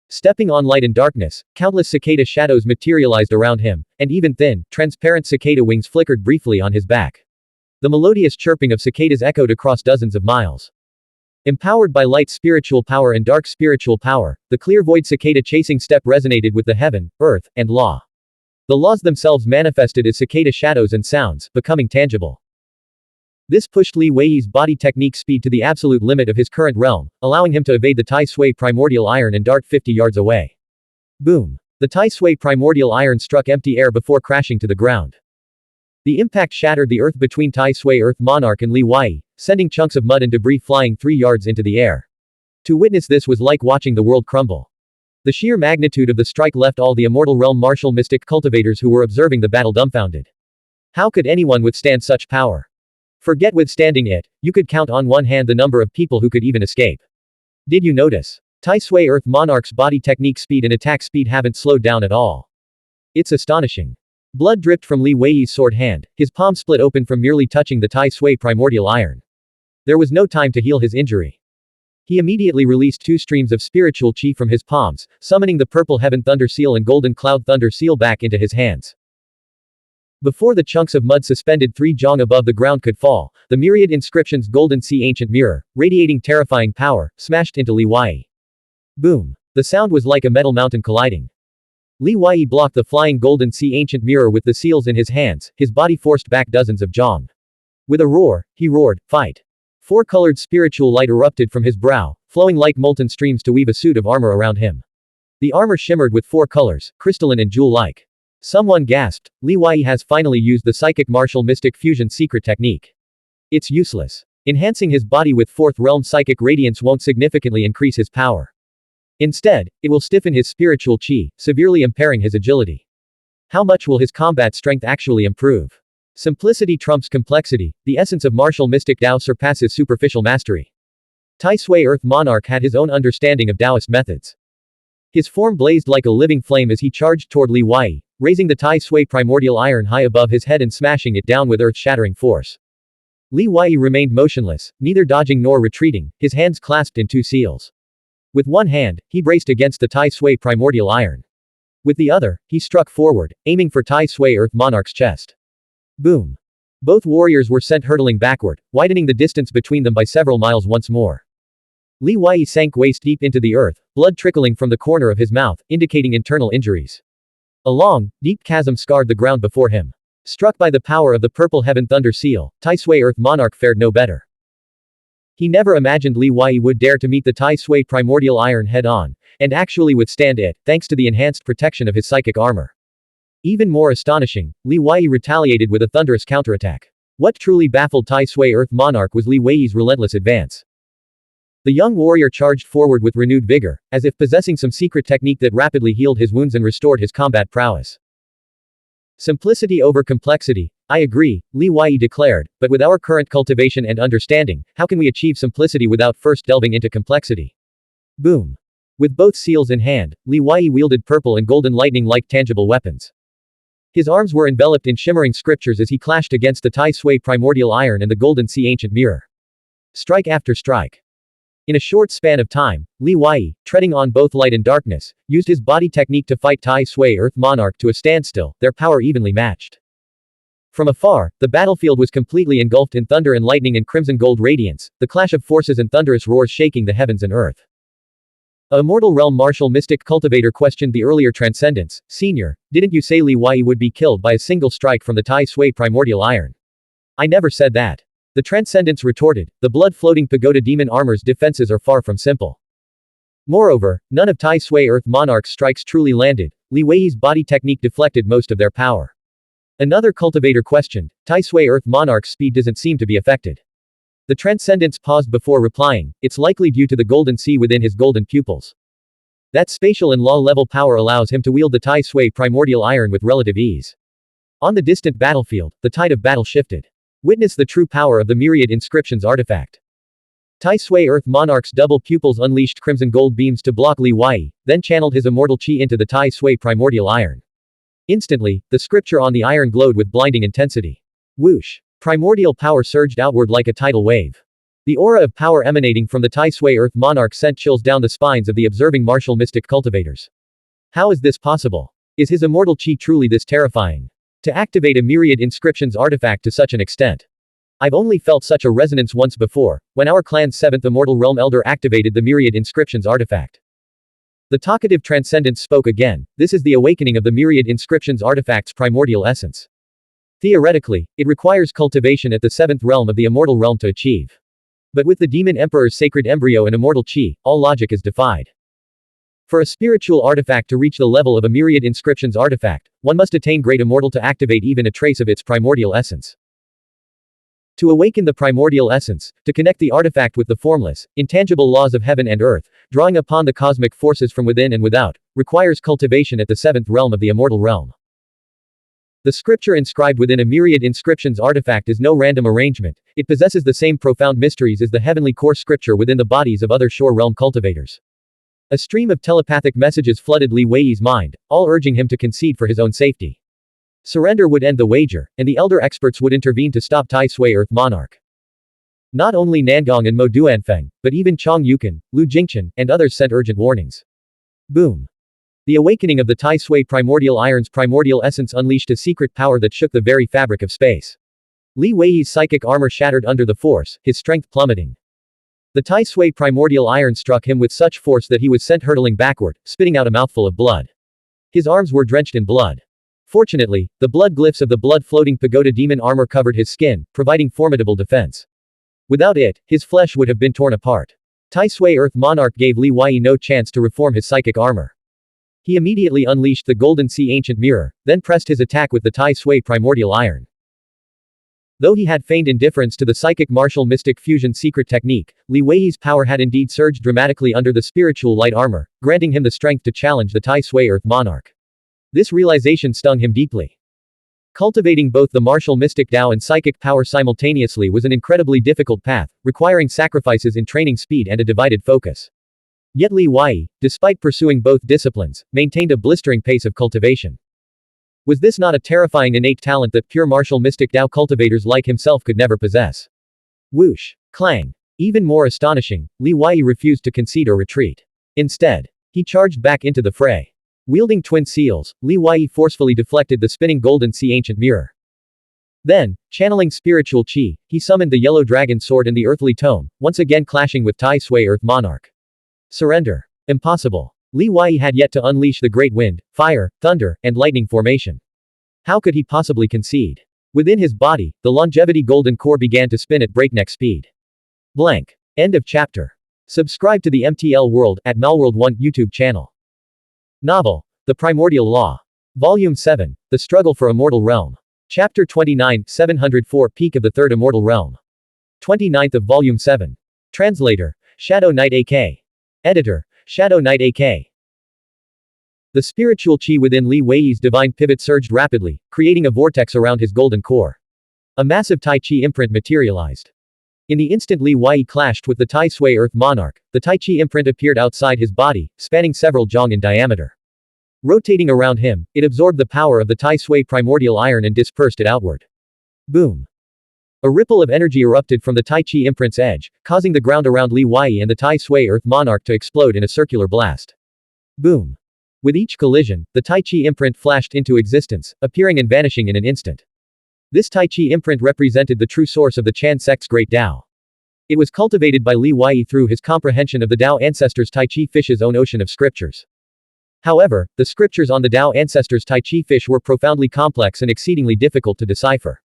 Speaker 1: Stepping on light and darkness, countless cicada shadows materialized around him, and even thin, transparent cicada wings flickered briefly on his back. The melodious chirping of cicadas echoed across dozens of miles. Empowered by light spiritual power and dark spiritual power, the clear void cicada chasing step resonated with the heaven, earth, and law. The laws themselves manifested as cicada shadows and sounds, becoming tangible. This pushed Li Wei's body technique speed to the absolute limit of his current realm, allowing him to evade the Tai Sui primordial iron and dart 50 yards away. Boom. The Tai Sui primordial iron struck empty air before crashing to the ground. The impact shattered the earth between Tai Sui Earth Monarch and Li Wei, sending chunks of mud and debris flying 3 yards into the air. To witness this was like watching the world crumble. The sheer magnitude of the strike left all the Immortal Realm martial mystic cultivators who were observing the battle dumbfounded. How could anyone withstand such power? Forget withstanding it, you could count on one hand the number of people who could even escape. Did you notice? Tai Sui Earth Monarch's body technique speed and attack speed haven't slowed down at all. It's astonishing. Blood dripped from Li Wei's sword hand, his palm split open from merely touching the Tai Sui primordial iron. There was no time to heal his injury. He immediately released 2 streams of spiritual chi from his palms, summoning the purple heaven thunder seal and golden cloud thunder seal back into his hands. Before the chunks of mud suspended 3 jong above the ground could fall, the myriad inscriptions Golden Sea Ancient Mirror, radiating terrifying power, smashed into Li Wei. Boom. The sound was like a metal mountain colliding. Li Wei blocked the flying Golden Sea Ancient Mirror with the seals in his hands, his body forced back dozens of jong. With a roar, he roared, "Fight!" 4-colored spiritual light erupted from his brow, flowing like molten streams to weave a suit of armor around him. The armor shimmered with 4 colors, crystalline and jewel-like. Someone gasped, Li Wei has finally used the psychic martial mystic fusion secret technique. It's useless. Enhancing his body with 4th realm psychic radiance won't significantly increase his power. Instead, it will stiffen his spiritual chi, severely impairing his agility. How much will his combat strength actually improve? Simplicity trumps complexity, the essence of martial mystic Dao surpasses superficial mastery. Tai Sui Earth Monarch had his own understanding of Taoist methods. His form blazed like a living flame as he charged toward Li Wei, raising the Tai Sui primordial iron high above his head and smashing it down with earth-shattering force. Li Wei remained motionless, neither dodging nor retreating, his hands clasped in 2 seals. With one hand, he braced against the Tai Sui primordial iron. With the other, he struck forward, aiming for Tai Sui Earth Monarch's chest. Boom. Both warriors were sent hurtling backward, widening the distance between them by several miles once more. Li Wei sank waist deep into the earth, blood trickling from the corner of his mouth, indicating internal injuries. A long, deep chasm scarred the ground before him. Struck by the power of the purple heaven thunder seal, Tai Sui Earth Monarch fared no better. He never imagined Li Wei would dare to meet the Tai Sui primordial iron head-on, and actually withstand it, thanks to the enhanced protection of his psychic armor. Even more astonishing, Li Wei retaliated with a thunderous counterattack. What truly baffled Tai Sui Earth Monarch was Li Wei's relentless advance. The young warrior charged forward with renewed vigor, as if possessing some secret technique that rapidly healed his wounds and restored his combat prowess. Simplicity over complexity, I agree, Li Wei declared, but with our current cultivation and understanding, how can we achieve simplicity without first delving into complexity? Boom. With both seals in hand, Li Wei wielded purple and golden lightning-like tangible weapons. His arms were enveloped in shimmering scriptures as he clashed against the Tai Sui primordial iron and the Golden Sea Ancient Mirror. Strike after strike. In a short span of time, Li Wei, treading on both light and darkness, used his body technique to fight Tai Sui Earth Monarch to a standstill, their power evenly matched. From afar, the battlefield was completely engulfed in thunder and lightning and crimson gold radiance, the clash of forces and thunderous roars shaking the heavens and earth. A Immortal Realm martial mystic cultivator questioned the earlier transcendence, "Senior, didn't you say Li Wei would be killed by a single strike from the Tai Sui primordial iron?" "I never said that." The Transcendence retorted, "The blood-floating pagoda demon armor's defenses are far from simple. Moreover, none of Tai Sui Earth Monarch's strikes truly landed, Li Wei's body technique deflected most of their power." Another cultivator questioned, "Tai Sui Earth Monarch's speed doesn't seem to be affected." The Transcendence paused before replying, "It's likely due to the golden sea within his golden pupils. That spatial and law-level power allows him to wield the Tai Sui primordial iron with relative ease." On the distant battlefield, the tide of battle shifted. Witness the true power of the myriad inscriptions artifact. Tai Sui Earth Monarch's double pupils unleashed crimson gold beams to block Li Wei, then channeled his immortal chi into the Tai Sui primordial iron. Instantly, the scripture on the iron glowed with blinding intensity. Whoosh! Primordial power surged outward like a tidal wave. The aura of power emanating from the Tai Sui Earth Monarch sent chills down the spines of the observing martial mystic cultivators. How is this possible? Is his immortal chi truly this terrifying? To activate a myriad inscriptions artifact to such an extent. I've only felt such a resonance once before, when our clan's 7th Immortal Realm Elder activated the Myriad Inscriptions artifact. The talkative Transcendence spoke again. This is the awakening of the Myriad Inscriptions artifact's primordial essence. Theoretically, it requires cultivation at the 7th realm of the Immortal Realm to achieve. But with the Demon Emperor's sacred embryo and immortal chi, all logic is defied. For a spiritual artifact to reach the level of a Myriad Inscriptions artifact, one must attain Great Immortal to activate even a trace of its primordial essence. To awaken the primordial essence, to connect the artifact with the formless, intangible laws of heaven and earth, drawing upon the cosmic forces from within and without, requires cultivation at the 7th realm of the Immortal Realm. The scripture inscribed within a Myriad Inscriptions artifact is no random arrangement, it possesses the same profound mysteries as the heavenly core scripture within the bodies of other shore realm cultivators. A stream of telepathic messages flooded Li Wei's mind, all urging him to concede for his own safety. Surrender would end the wager, and the elder experts would intervene to stop Tai Sui Earth Monarch. Not only Nangong and Mo Duanfeng, but even Chong Yukan, Lu Jingchen, and others sent urgent warnings. Boom. The awakening of the Tai Sui primordial iron's primordial essence unleashed a secret power that shook the very fabric of space. Li Wei's psychic armor shattered under the force, his strength plummeting. The Tai Sui primordial iron struck him with such force that he was sent hurtling backward, spitting out a mouthful of blood. His arms were drenched in blood. Fortunately, the blood glyphs of the blood-floating pagoda demon armor covered his skin, providing formidable defense. Without it, his flesh would have been torn apart. Tai Sui Earth Monarch gave Li Wei no chance to reform his psychic armor. He immediately unleashed the Golden Sea Ancient Mirror, then pressed his attack with the Tai Sui Primordial Iron. Though he had feigned indifference to the psychic martial mystic fusion secret technique, Li Wei's power had indeed surged dramatically under the spiritual light armor, granting him the strength to challenge the Tai Sui Earth Monarch. This realization stung him deeply. Cultivating both the martial mystic Tao and psychic power simultaneously was an incredibly difficult path, requiring sacrifices in training speed and a divided focus. Yet Li Wei, despite pursuing both disciplines, maintained a blistering pace of cultivation. Was this not a terrifying innate talent that pure martial mystic Tao cultivators like himself could never possess? Whoosh! Clang! Even more astonishing, Li Wei refused to concede or retreat. Instead, he charged back into the fray. Wielding twin seals, Li Wei forcefully deflected the spinning Golden Sea Ancient Mirror. Then, channeling spiritual chi, he summoned the Yellow Dragon Sword and the Earthly Tome, once again clashing with Tai Sui Earth Monarch. Surrender. Impossible. Li Wei had yet to unleash the Great Wind, Fire, Thunder, and Lightning formation. How could he possibly concede? Within his body, the longevity golden core began to spin at breakneck speed. Blank. End of chapter. Subscribe to the MTL World at Malworld 1 YouTube channel. Novel. The Primordial Law. Volume 7. The Struggle for Immortal Realm. Chapter 29, 704 Peak of the Third Immortal Realm. 29th of Volume 7. Translator. Shadow Knight AK. Editor. Shadow Knight AK. The spiritual chi within Li Wei's divine pivot surged rapidly, creating a vortex around his golden core. A massive Tai Chi imprint materialized. In the instant Li Wei clashed with the Tai Sui Earth Monarch, the Tai Chi imprint appeared outside his body, spanning several zhong in diameter. Rotating around him, it absorbed the power of the Tai Sui primordial iron and dispersed it outward. Boom! A ripple of energy erupted from the Tai Chi imprint's edge, causing the ground around Li Wei and the Tai Sui Earth Monarch to explode in a circular blast. Boom! With each collision, the Tai Chi imprint flashed into existence, appearing and vanishing in an instant. This Tai Chi imprint represented the true source of the Chan sect's great Tao. It was cultivated by Li Wei through his comprehension of the Tao ancestors' Tai Chi fish's own ocean of scriptures. However, the scriptures on the Tao ancestors' Tai Chi fish were profoundly complex and exceedingly difficult to decipher.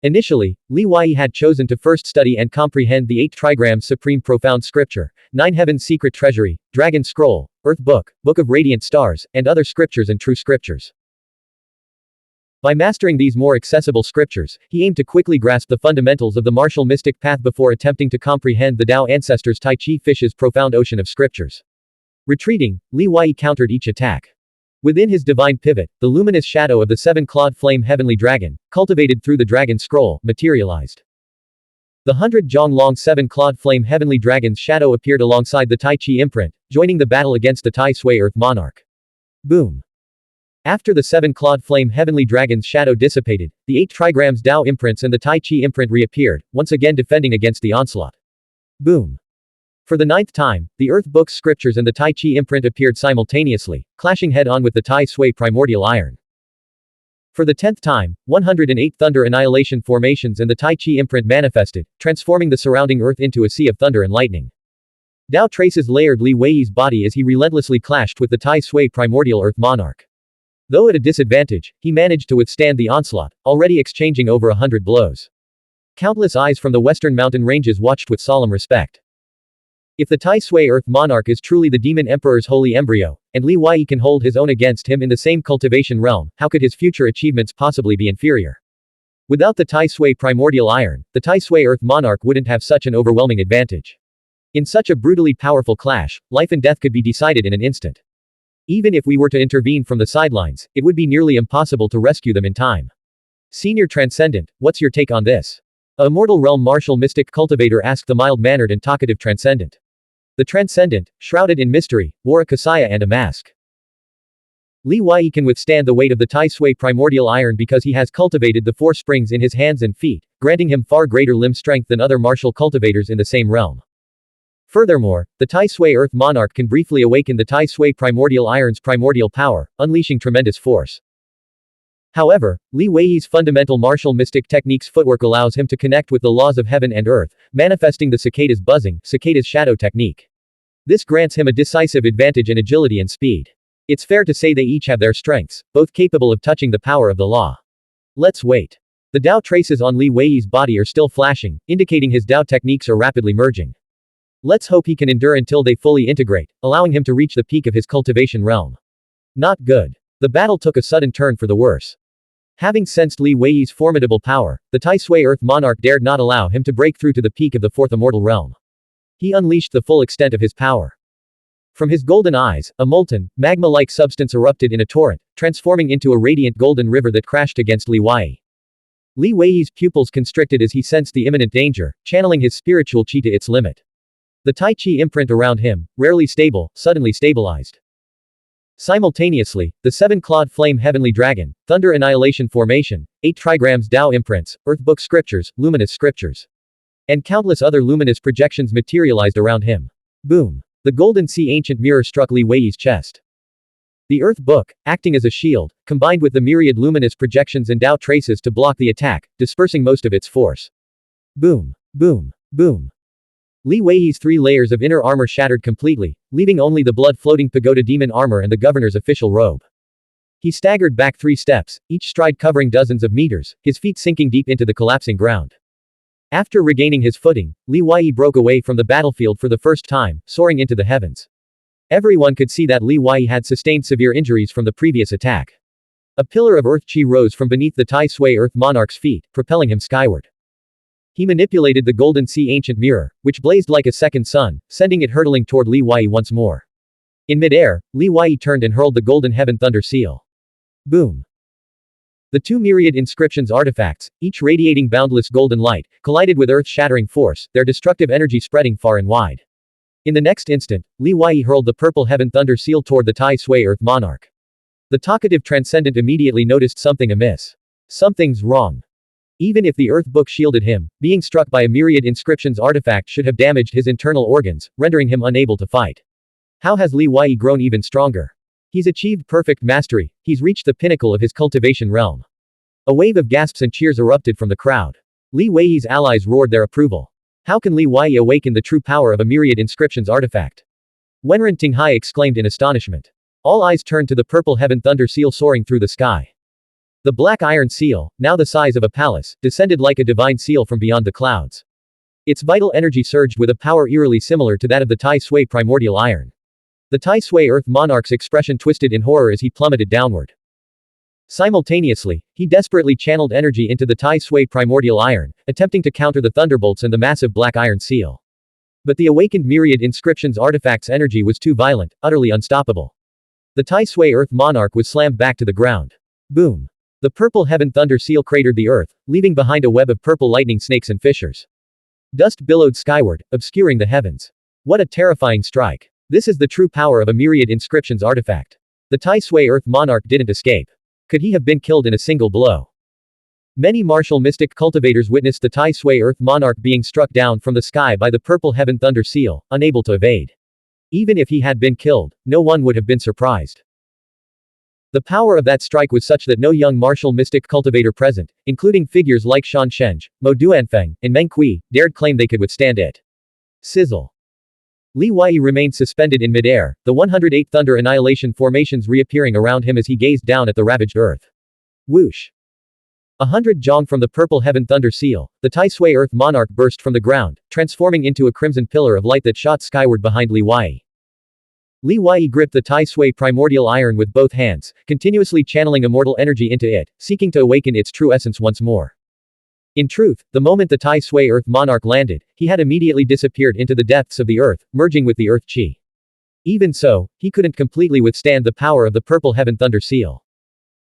Speaker 1: Initially, Li Wei had chosen to first study and comprehend the 8 trigrams Supreme Profound Scripture, 9 Heaven's Secret Treasury, Dragon Scroll, Earth Book, Book of Radiant Stars, and other scriptures and true scriptures. By mastering these more accessible scriptures, he aimed to quickly grasp the fundamentals of the martial mystic path before attempting to comprehend the Tao ancestors' Tai Chi fish's profound ocean of scriptures. Retreating, Li Wei countered each attack. Within his divine pivot, the luminous shadow of the 7-clawed flame heavenly dragon, cultivated through the dragon scroll, materialized. The 100-zhong-long 7-clawed flame heavenly dragon's shadow appeared alongside the Tai Chi imprint, joining the battle against the Tai Sui Earth Monarch. Boom! After the 7-clawed flame heavenly dragon's shadow dissipated, the 8 trigrams Tao imprints and the Tai Chi imprint reappeared, once again defending against the onslaught. Boom! For the 9th time, the Earth Book's scriptures and the Tai Chi imprint appeared simultaneously, clashing head-on with the Tai Sui primordial iron. For the 10th time, 108 thunder annihilation formations and the Tai Chi imprint manifested, transforming the surrounding earth into a sea of thunder and lightning. Dao traces layered Li Weiyi's body as he relentlessly clashed with the Tai Sui primordial earth monarch. Though at a disadvantage, he managed to withstand the onslaught, already exchanging over 100 blows. Countless eyes from the western mountain ranges watched with solemn respect. If the Tai Sui Earth Monarch is truly the Demon Emperor's holy embryo, and Li Weiyi can hold his own against him in the same cultivation realm, how could his future achievements possibly be inferior? Without the Tai Sui primordial iron, the Tai Sui Earth Monarch wouldn't have such an overwhelming advantage. In such a brutally powerful clash, life and death could be decided in an instant. Even if we were to intervene from the sidelines, it would be nearly impossible to rescue them in time. Senior Transcendent, what's your take on this? A Immortal Realm martial mystic cultivator asked the mild-mannered and talkative Transcendent. The Transcendent, shrouded in mystery, wore a kasaya and a mask. Li Weiyi can withstand the weight of the Tai Sui primordial iron because he has cultivated the 4 springs in his hands and feet, granting him far greater limb strength than other martial cultivators in the same realm. Furthermore, the Tai Sui Earth Monarch can briefly awaken the Tai Sui primordial iron's primordial power, unleashing tremendous force. However, Li Weiyi's fundamental martial mystic technique's footwork allows him to connect with the laws of heaven and earth, manifesting the cicada's buzzing, cicada's shadow technique. This grants him a decisive advantage in agility and speed. It's fair to say they each have their strengths, both capable of touching the power of the law. Let's wait. The Dao traces on Li Weiyi's body are still flashing, indicating his Dao techniques are rapidly merging. Let's hope he can endure until they fully integrate, allowing him to reach the peak of his cultivation realm. Not good. The battle took a sudden turn for the worse. Having sensed Li Weiyi's formidable power, the Tai Sui Earth Monarch dared not allow him to break through to the peak of the 4th Immortal Realm. He unleashed the full extent of his power. From his golden eyes, a molten, magma-like substance erupted in a torrent, transforming into a radiant golden river that crashed against Li Weiyi. Li Weiyi's pupils constricted as he sensed the imminent danger, channeling his spiritual chi to its limit. The Tai Chi imprint around him, rarely stable, suddenly stabilized. Simultaneously, the 7-clawed flame heavenly dragon, thunder annihilation formation, 8 trigrams Dao imprints, earth book scriptures, luminous scriptures, and countless other luminous projections materialized around him. Boom! The golden sea ancient mirror struck Li Weiyi's chest. The earth book, acting as a shield, combined with the myriad luminous projections and Dao traces to block the attack, dispersing most of its force. Boom! Boom! Boom! Li Weiyi's 3 layers of inner armor shattered completely, leaving only the blood-floating pagoda demon armor and the governor's official robe. He staggered back 3 steps, each stride covering dozens of meters, his feet sinking deep into the collapsing ground. After regaining his footing, Li Weiyi broke away from the battlefield for the first time, soaring into the heavens. Everyone could see that Li Weiyi had sustained severe injuries from the previous attack. A pillar of earth chi rose from beneath the Tai Sui Earth Monarch's feet, propelling him skyward. He manipulated the golden sea ancient mirror, which blazed like a second sun, sending it hurtling toward Li Weiyi once more. In midair, Li Weiyi turned and hurled the golden heaven thunder seal. Boom! The 2 myriad inscriptions artifacts, each radiating boundless golden light, collided with earth-shattering force, their destructive energy spreading far and wide. In the next instant, Li Weiyi hurled the purple heaven thunder seal toward the Tai Sui Earth Monarch. The talkative Transcendent immediately noticed something amiss. Something's wrong. Even if the earth book shielded him, being struck by a myriad inscriptions artifact should have damaged his internal organs, rendering him unable to fight. How has Li Weiyi grown even stronger? He's achieved perfect mastery, he's reached the pinnacle of his cultivation realm. A wave of gasps and cheers erupted from the crowd. Li Weiyi's allies roared their approval. How can Li Weiyi awaken the true power of a myriad inscriptions artifact? Wenren Tinghai exclaimed in astonishment. All eyes turned to the purple heaven thunder seal soaring through the sky. The black iron seal, now the size of a palace, descended like a divine seal from beyond the clouds. Its vital energy surged with a power eerily similar to that of the Tai Sui primordial iron. The Tai Sui Earth Monarch's expression twisted in horror as he plummeted downward. Simultaneously, he desperately channeled energy into the Tai Sui primordial iron, attempting to counter the thunderbolts and the massive black iron seal. But the awakened myriad inscriptions artifact's energy was too violent, utterly unstoppable. The Tai Sui Earth Monarch was slammed back to the ground. Boom! The purple heaven thunder seal cratered the earth, leaving behind a web of purple lightning snakes and fissures. Dust billowed skyward, obscuring the heavens. What a terrifying strike. This is the true power of a myriad inscriptions artifact. The Tai Sui Earth Monarch didn't escape. Could he have been killed in a single blow? Many martial mystic cultivators witnessed the Tai Sui Earth Monarch being struck down from the sky by the purple heaven thunder seal, unable to evade. Even if he had been killed, no one would have been surprised. The power of that strike was such that no young martial mystic cultivator present, including figures like Shan Sheng, Mo Duanfeng, and Meng Kui, dared claim they could withstand it. Sizzle. Li Wei remained suspended in midair, the 108 thunder annihilation formations reappearing around him as he gazed down at the ravaged earth. Whoosh. 100 jong from the purple heaven thunder seal, the Tai Sui earth monarch burst from the ground, transforming into a crimson pillar of light that shot skyward behind Li Wei. Li Wei gripped the Tai Sui primordial iron with both hands, continuously channeling immortal energy into it, seeking to awaken its true essence once more. In truth, the moment the Tai Sui earth monarch landed, he had immediately disappeared into the depths of the earth, merging with the earth chi. Even so, he couldn't completely withstand the power of the purple heaven thunder seal.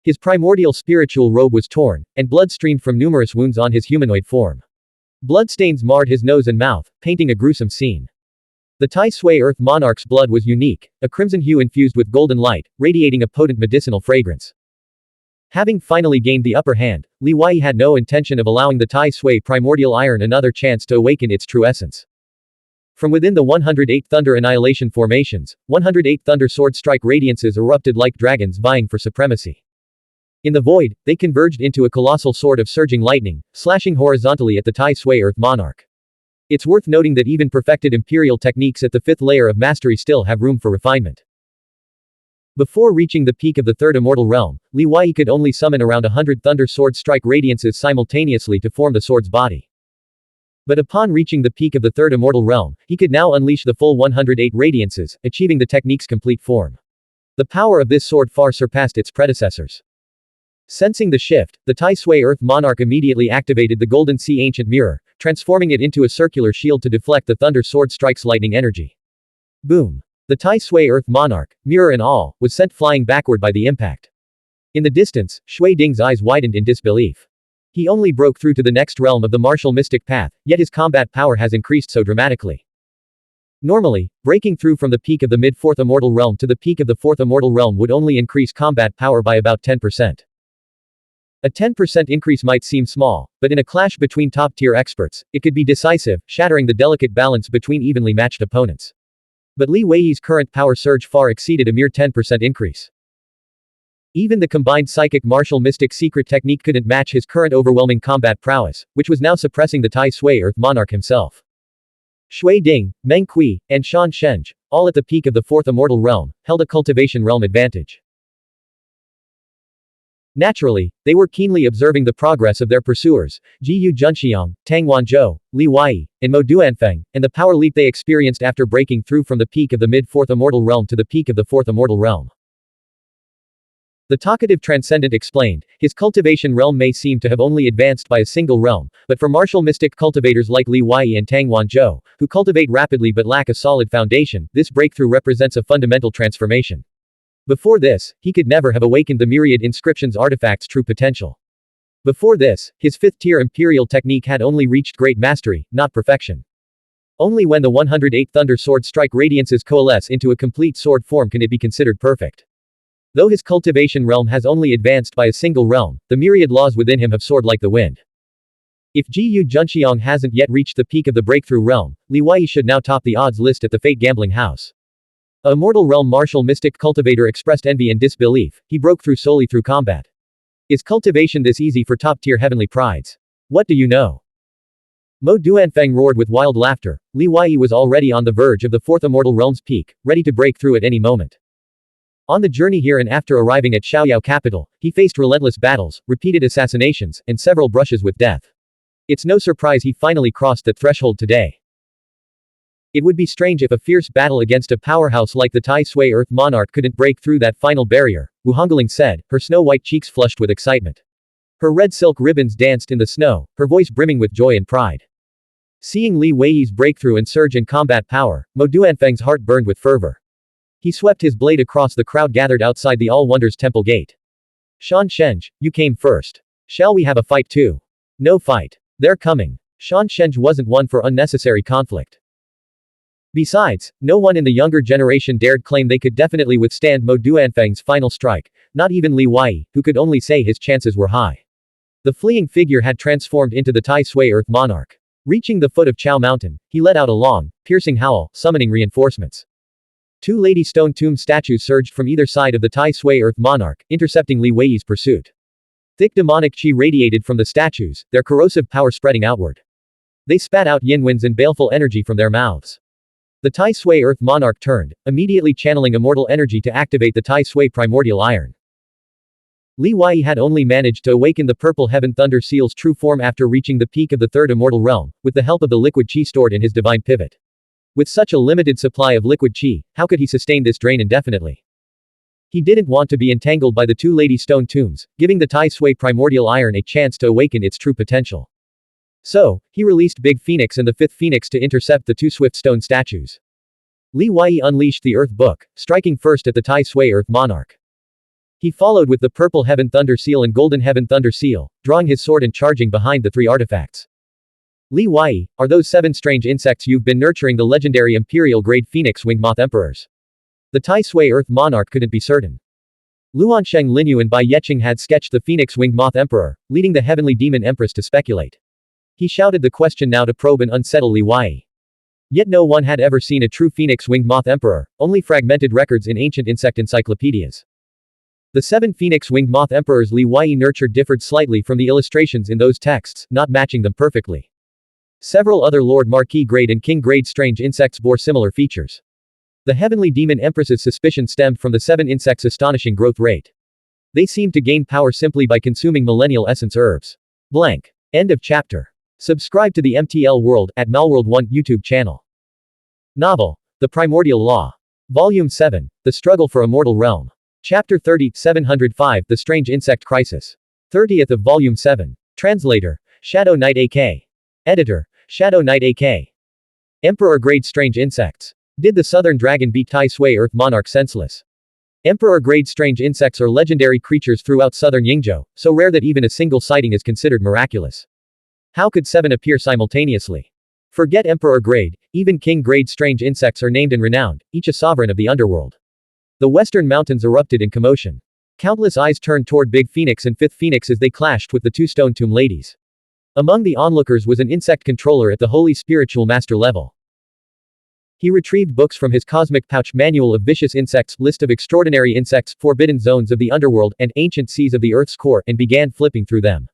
Speaker 1: His primordial spiritual robe was torn, and blood streamed from numerous wounds on his humanoid form. Bloodstains marred his nose and mouth, painting a gruesome scene. The Tai Sui earth monarch's blood was unique, a crimson hue infused with golden light, radiating a potent medicinal fragrance. Having finally gained the upper hand, Li Wei had no intention of allowing the Tai Sui primordial iron another chance to awaken its true essence. From within the 108 thunder annihilation formations, 108 thunder sword strike radiances erupted like dragons vying for supremacy. In the void, they converged into a colossal sword of surging lightning, slashing horizontally at the Tai Sui earth monarch. It's worth noting that even perfected imperial techniques at the fifth layer of mastery still have room for refinement. Before reaching the peak of the third immortal realm, Li Wei could only summon around 100 thunder sword strike radiances simultaneously to form the sword's body. But upon reaching the peak of the third immortal realm, he could now unleash the full 108 radiances, achieving the technique's complete form. The power of this sword far surpassed its predecessors. Sensing the shift, the Tai Sui earth monarch immediately activated the golden sea ancient mirror, transforming it into a circular shield to deflect the thunder sword strike's lightning energy. Boom. The Tai Sui earth monarch, mirror and all, was sent flying backward by the impact. In the distance, Shui Ding's eyes widened in disbelief. He only broke through to the next realm of the martial mystic path, yet his combat power has increased so dramatically. Normally, breaking through from the peak of the mid-fourth immortal realm to the peak of the fourth immortal realm would only increase combat power by about 10%. A 10% increase might seem small, but in a clash between top-tier experts, it could be decisive, shattering the delicate balance between evenly matched opponents. But Li Wei's current power surge far exceeded a mere 10% increase. Even the combined psychic martial mystic secret technique couldn't match his current overwhelming combat prowess, which was now suppressing the Tai Sui earth monarch himself. Shui Ding, Meng Kui, and Shan Sheng, all at the peak of the fourth immortal realm, held a cultivation realm advantage. Naturally, they were keenly observing the progress of their pursuers, Jiyu Junxiang, Tang Wanzhou, Li Wei, and Mo Duanfeng, and the power leap they experienced after breaking through from the peak of the mid-fourth immortal realm to the peak of the fourth immortal realm. The talkative transcendent explained, his cultivation realm may seem to have only advanced by a single realm, but for martial mystic cultivators like Li Wei and Tang Wanzhou, who cultivate rapidly but lack a solid foundation, this breakthrough represents a fundamental transformation. Before this, he could never have awakened the myriad inscriptions artifact's true potential. Before this, his fifth-tier imperial technique had only reached great mastery, not perfection. Only when the 108 thunder sword strike radiances coalesce into a complete sword form can it be considered perfect. Though his cultivation realm has only advanced by a single realm, the myriad laws within him have soared like the wind. If Jiyu Junxiang hasn't yet reached the peak of the breakthrough realm, Li Wei should now top the odds list at the Fate Gambling House. A immortal realm martial mystic cultivator expressed envy and disbelief. He broke through solely through combat. Is cultivation this easy for top-tier heavenly prides? What do you know? Mo Duanfeng roared with wild laughter. Li Wei was already on the verge of the fourth immortal realm's peak, ready to break through at any moment. On the journey here and after arriving at Xiaoyao capital, he faced relentless battles, repeated assassinations, and several brushes with death. It's no surprise he finally crossed that threshold today. It would be strange if a fierce battle against a powerhouse like the Tai Sui earth monarch couldn't break through that final barrier, Wu Hongling said, her snow-white cheeks flushed with excitement. Her red silk ribbons danced in the snow, her voice brimming with joy and pride. Seeing Li Wei's breakthrough and surge in combat power, Mo Duanfeng's heart burned with fervor. He swept his blade across the crowd gathered outside the All-Wonders Temple gate. Shan Sheng, you came first. Shall we have a fight too? No fight. They're coming. Shan Sheng wasn't one for unnecessary conflict. Besides, no one in the younger generation dared claim they could definitely withstand Mo Duanfeng's final strike, not even Li Wei, who could only say his chances were high. The fleeing figure had transformed into the Tai Sui earth monarch. Reaching the foot of Chao Mountain, he let out a long, piercing howl, summoning reinforcements. Two Lady Stone tomb statues surged from either side of the Tai Sui Earth Monarch, intercepting Li Wei's pursuit. Thick demonic qi radiated from the statues, their corrosive power spreading outward. They spat out yin winds and baleful energy from their mouths. The Tai Sui Earth Monarch turned, immediately channeling immortal energy to activate the Tai Sui Primordial Iron. Li Wei had only managed to awaken the Purple Heaven Thunder Seal's true form after reaching the peak of the third immortal realm, with the help of the liquid qi stored in his divine pivot. With such a limited supply of liquid qi, how could he sustain this drain indefinitely? He didn't want to be entangled by the two Lady Stone tombs, giving the Tai Sui Primordial Iron a chance to awaken its true potential. So, he released Big Phoenix and the Fifth Phoenix to intercept the two Swift Stone statues. Li Wei unleashed the Earth Book, striking first at the Tai Sui Earth Monarch. He followed with the Purple Heaven Thunder Seal and Golden Heaven Thunder Seal, drawing his sword and charging behind the three artifacts. Li Wei, are those 7 strange insects you've been nurturing the legendary Imperial-grade Phoenix-winged Moth Emperors? The Tai Sui Earth Monarch couldn't be certain. Luansheng Linyu and Bai Yeqing had sketched the Phoenix-winged Moth Emperor, leading the Heavenly Demon Empress to speculate. He shouted the question now to probe and unsettle Li Wei. Yet no one had ever seen a true Phoenix-winged Moth Emperor, only fragmented records in ancient insect encyclopedias. The 7 Phoenix-winged Moth Emperors Li Wei nurtured differed slightly from the illustrations in those texts, not matching them perfectly. Several other Lord Marquis grade and King grade strange insects bore similar features. The Heavenly Demon Empress's suspicion stemmed from the 7 insects' astonishing growth rate. They seemed to gain power simply by consuming millennial essence herbs. Blank. End of chapter. Subscribe to the MTL World at Malworld 1 YouTube channel. Novel. The Primordial Law. Volume 7. The Struggle for Immortal Realm. Chapter 30, 705, The Strange Insect Crisis. 30th of Volume 7. Translator. Shadow Knight AK. Editor. Shadow Knight AK. Emperor grade strange insects. Did the southern dragon beat Tai Sui Earth Monarch senseless? Emperor grade strange insects are legendary creatures throughout southern Yingzhou, so rare that even a single sighting is considered miraculous. How could 7 appear simultaneously? Forget Emperor grade, even King grade strange insects are named and renowned, each a sovereign of the underworld. The western mountains erupted in commotion. Countless eyes turned toward Big Phoenix and Fifth Phoenix as they clashed with the 2 Stone Tomb ladies. Among the onlookers was an insect controller at the Holy Spiritual Master level. He retrieved books from his cosmic pouch, Manual of Vicious Insects, List of Extraordinary Insects, Forbidden Zones of the Underworld, and Ancient Seas of the Earth's Core, and began flipping through them.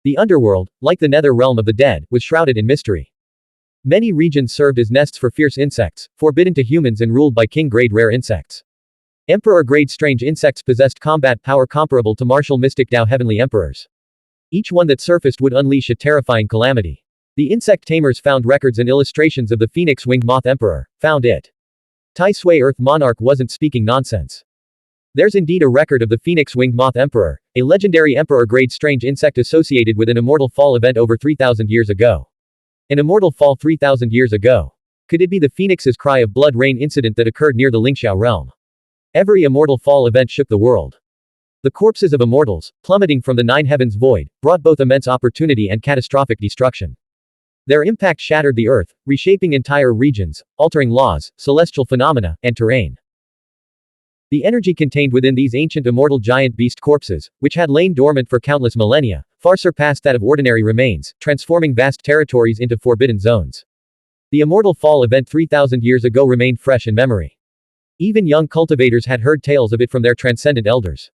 Speaker 1: The underworld, like the nether realm of the dead, was shrouded in mystery. Many regions served as nests for fierce insects, forbidden to humans and ruled by king-grade rare insects. Emperor-grade strange insects possessed combat power comparable to martial mystic Dao heavenly emperors. Each one that surfaced would unleash a terrifying calamity. The insect tamers found records and illustrations of the phoenix-winged moth emperor, found it. Tai Sui Earth Monarch wasn't speaking nonsense. There's indeed a record of the phoenix-winged moth emperor, a legendary emperor-grade strange insect associated with an immortal fall event over 3,000 years ago. An immortal fall 3,000 years ago. Could it be the phoenix's cry of blood rain incident that occurred near the Lingxiao realm? Every immortal fall event shook the world. The corpses of immortals, plummeting from the 9 heavens void, brought both immense opportunity and catastrophic destruction. Their impact shattered the earth, reshaping entire regions, altering laws, celestial phenomena, and terrain. The energy contained within these ancient immortal giant beast corpses, which had lain dormant for countless millennia, far surpassed that of ordinary remains, transforming vast territories into forbidden zones. The immortal fall event 3,000 years ago remained fresh in memory. Even young cultivators had heard tales of it from their transcendent elders.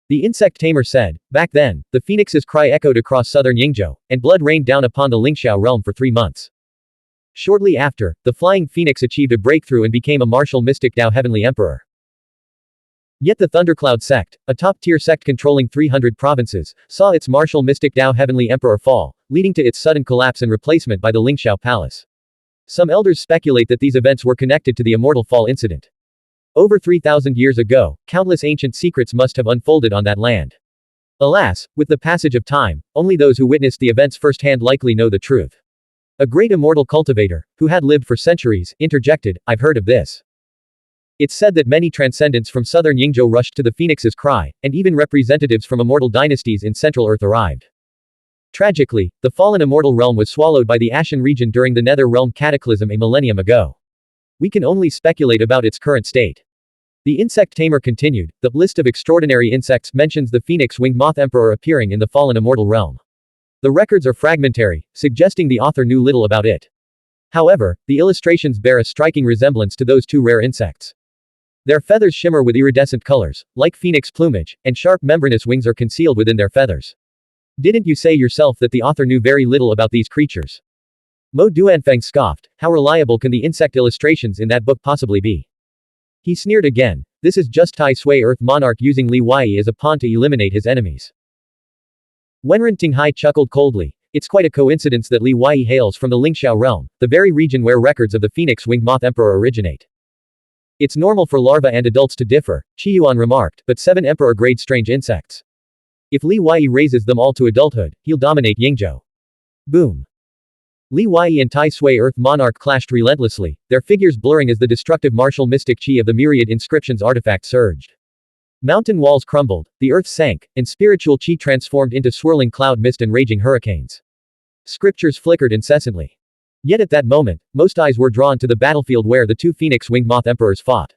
Speaker 1: The insect tamer said, back then, the phoenix's cry echoed across southern Yingzhou, and blood rained down upon the Lingxiao realm for 3 months. Shortly after, the flying phoenix achieved a breakthrough and became a martial mystic Dao heavenly emperor. Yet the Thundercloud sect, a top-tier sect controlling 300 provinces, saw its martial mystic Dao heavenly emperor fall, leading to its sudden collapse and replacement by the Lingxiao palace. Some elders speculate that these events were connected to the immortal fall incident. Over 3,000 years ago, countless ancient secrets must have unfolded on that land. Alas, with the passage of time, only those who witnessed the events firsthand likely know the truth. A great immortal cultivator, who had lived for centuries, interjected, I've heard of this. It's said that many transcendents from southern Yingzhou rushed to the phoenix's cry, and even representatives from immortal dynasties in Central Earth arrived. Tragically, the fallen immortal realm was swallowed by the Ashen region during the Nether Realm cataclysm a millennium ago. We can only speculate about its current state. The insect tamer continued, the list of extraordinary insects mentions the phoenix-winged moth emperor appearing in the fallen immortal realm. The records are fragmentary, suggesting the author knew little about it. However, the illustrations bear a striking resemblance to those two rare insects. Their feathers shimmer with iridescent colors, like phoenix plumage, and sharp membranous wings are concealed within their feathers. Didn't you say yourself that the author knew very little about these creatures? Mo Duanfeng scoffed. How reliable can the insect illustrations in that book possibly be? He sneered again. This is just Tai Sui Earth Monarch using Li Wei as a pawn to eliminate his enemies. Wenren Tinghai chuckled coldly. It's quite a coincidence that Li Wei hails from the Lingxiao realm, the very region where records of the phoenix-winged moth emperor originate. It's normal for larvae and adults to differ, Qiyuan remarked, but 7 emperor-grade strange insects. If Li Wei raises them all to adulthood, he'll dominate Yingzhou. Boom. Li Wei and Tai Sui Earth Monarch clashed relentlessly, their figures blurring as the destructive martial mystic qi of the myriad inscriptions artifact surged. Mountain walls crumbled, the earth sank, and spiritual qi transformed into swirling cloud mist and raging hurricanes. Scriptures flickered incessantly. Yet at that moment, most eyes were drawn to the battlefield where the two phoenix-winged moth emperors fought.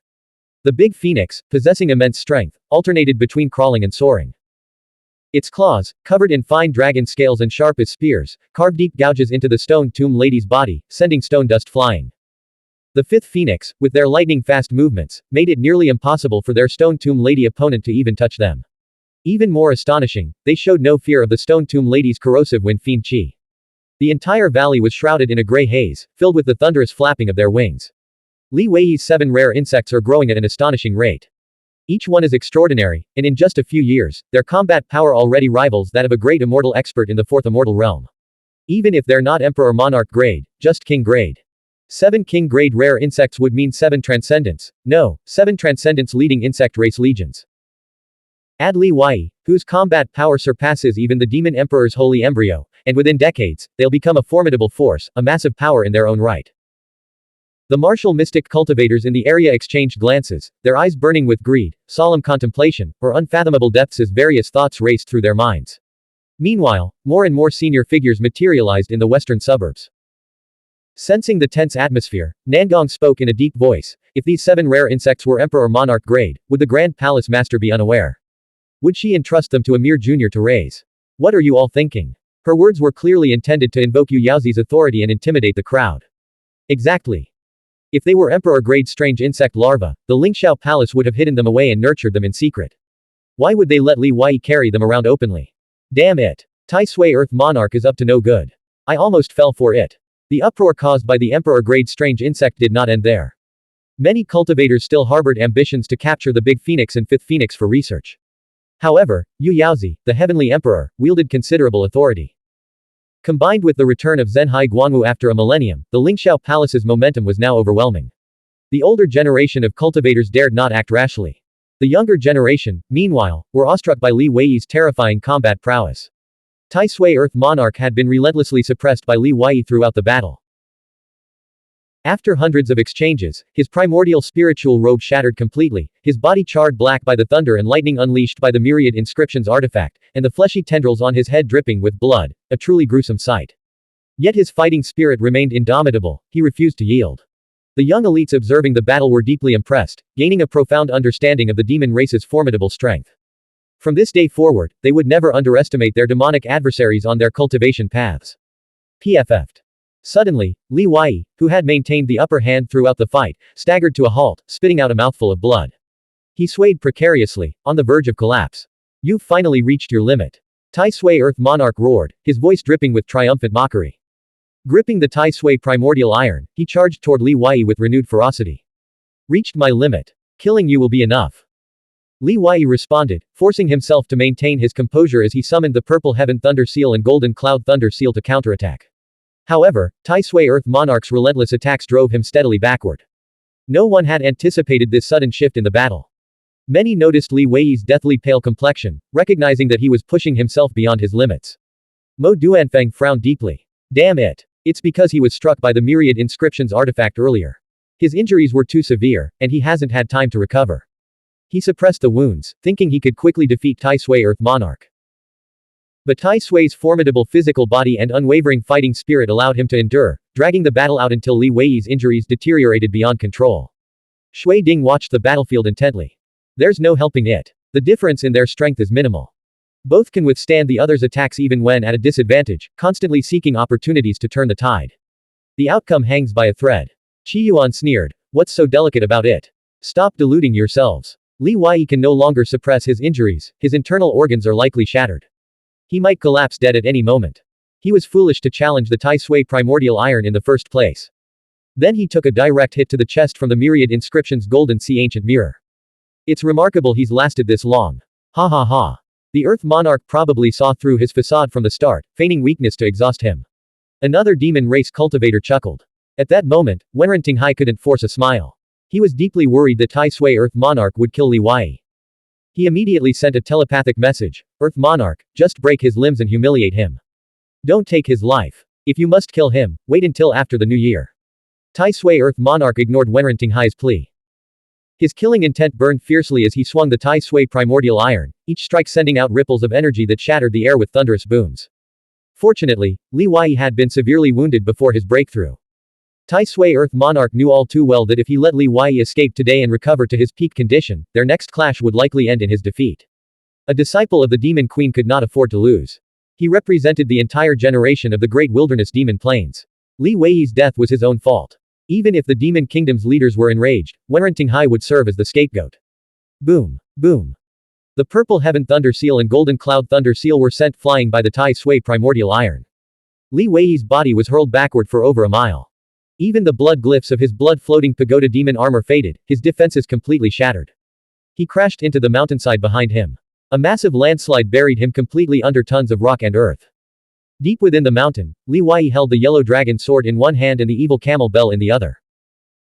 Speaker 1: The big phoenix, possessing immense strength, alternated between crawling and soaring. Its claws, covered in fine dragon scales and sharp as spears, carved deep gouges into the stone tomb lady's body, sending stone dust flying. The fifth phoenix, with their lightning-fast movements, made it nearly impossible for their stone tomb lady opponent to even touch them. Even more astonishing, they showed no fear of the stone tomb lady's corrosive wind fiend qi. The entire valley was shrouded in a gray haze, filled with the thunderous flapping of their wings. Li Wei's 7 rare insects are growing at an astonishing rate. Each one is extraordinary, and in just a few years, their combat power already rivals that of a great immortal expert in the 4th immortal realm. Even if they're not emperor monarch grade, just king grade. 7 king grade rare insects would mean 7 transcendents, no, 7 transcendents leading insect race legions. Add Li Wei, whose combat power surpasses even the demon emperor's holy embryo, and within decades, they'll become a formidable force, a massive power in their own right. The martial mystic cultivators in the area exchanged glances, their eyes burning with greed, solemn contemplation, or unfathomable depths as various thoughts raced through their minds. Meanwhile, more and more senior figures materialized in the western suburbs. Sensing the tense atmosphere, Nangong spoke in a deep voice. If these 7 rare insects were emperor monarch grade, would the Grand Palace Master be unaware? Would she entrust them to a mere junior to raise? What are you all thinking? Her words were clearly intended to invoke Yu Yaozi's authority and intimidate the crowd. Exactly. If they were emperor-grade strange insect larvae, the Lingxiao Palace would have hidden them away and nurtured them in secret. Why would they let Li Wei carry them around openly? Damn it. Tai Sui Earth Monarch is up to no good. I almost fell for it. The uproar caused by the emperor-grade strange insect did not end there. Many cultivators still harbored ambitions to capture the big phoenix and 5th phoenix for research. However, Yu Yaozi, the heavenly emperor, wielded considerable authority. Combined with the return of Zhenhai Guanwu after a millennium, the Lingxiao Palace's momentum was now overwhelming. The older generation of cultivators dared not act rashly. The younger generation, meanwhile, were awestruck by Li Wei's terrifying combat prowess. Tai Sui Earth Monarch had been relentlessly suppressed by Li Wei throughout the battle. After hundreds of exchanges, his primordial spiritual robe shattered completely, his body charred black by the thunder and lightning unleashed by the myriad inscriptions artifact, and the fleshy tendrils on his head dripping with blood, a truly gruesome sight. Yet his fighting spirit remained indomitable, he refused to yield. The young elites observing the battle were deeply impressed, gaining a profound understanding of the demon race's formidable strength. From this day forward, they would never underestimate their demonic adversaries on their cultivation paths. PFF'd. Suddenly, Li Wei, who had maintained the upper hand throughout the fight, staggered to a halt, spitting out a mouthful of blood. He swayed precariously, on the verge of collapse. You've finally reached your limit. Tai Sui Earth Monarch roared, his voice dripping with triumphant mockery. Gripping the Tai Sui primordial iron, he charged toward Li Wei with renewed ferocity. Reached my limit. Killing you will be enough. Li Wei responded, forcing himself to maintain his composure as he summoned the Purple Heaven Thunder Seal and Golden Cloud Thunder Seal to counterattack. However, Tai Sui Earth Monarch's relentless attacks drove him steadily backward. No one had anticipated this sudden shift in the battle. Many noticed Li Wei's deathly pale complexion, recognizing that he was pushing himself beyond his limits. Mo Duanfeng frowned deeply. Damn it. It's because he was struck by the myriad inscriptions artifact earlier. His injuries were too severe, and he hasn't had time to recover. He suppressed the wounds, thinking he could quickly defeat Tai Sui Earth Monarch. But Tai Sui's formidable physical body and unwavering fighting spirit allowed him to endure, dragging the battle out until Li Wei's injuries deteriorated beyond control. Shui Ding watched the battlefield intently. There's no helping it. The difference in their strength is minimal. Both can withstand the other's attacks even when at a disadvantage, constantly seeking opportunities to turn the tide. The outcome hangs by a thread. Qiyuan sneered. What's so delicate about it? Stop deluding yourselves. Li Wei can no longer suppress his injuries, his internal organs are likely shattered. He might collapse dead at any moment. He was foolish to challenge the Tai Sui primordial iron in the first place. Then he took a direct hit to the chest from the myriad inscriptions Golden Sea Ancient Mirror. It's remarkable he's lasted this long. Ha ha ha. The Earth Monarch probably saw through his facade from the start, feigning weakness to exhaust him. Another demon race cultivator chuckled. At that moment, Wenren Tinghai couldn't force a smile. He was deeply worried that Tai Sui Earth Monarch would kill Li Wei. He immediately sent a telepathic message, Earth Monarch, just break his limbs and humiliate him. Don't take his life. If you must kill him, wait until after the new year. Tai Sui Earth Monarch ignored Wenren Tinghai's plea. His killing intent burned fiercely as he swung the Tai Sui primordial iron, each strike sending out ripples of energy that shattered the air with thunderous booms. Fortunately, Li Wei had been severely wounded before his breakthrough. Tai Sui Earth Monarch knew all too well that if he let Li Wei escape today and recover to his peak condition, their next clash would likely end in his defeat. A disciple of the Demon Queen could not afford to lose. He represented the entire generation of the Great Wilderness Demon Plains. Li Wei's death was his own fault. Even if the Demon Kingdom's leaders were enraged, Wenren Tinghai would serve as the scapegoat. Boom. Boom. The Purple Heaven Thunder Seal and Golden Cloud Thunder Seal were sent flying by the Tai Sui primordial iron. Li Wei's body was hurled backward for over a mile. Even the blood glyphs of his blood-floating pagoda demon armor faded, his defenses completely shattered. He crashed into the mountainside behind him. A massive landslide buried him completely under tons of rock and earth. Deep within the mountain, Li Wei held the yellow dragon sword in one hand and the evil camel bell in the other.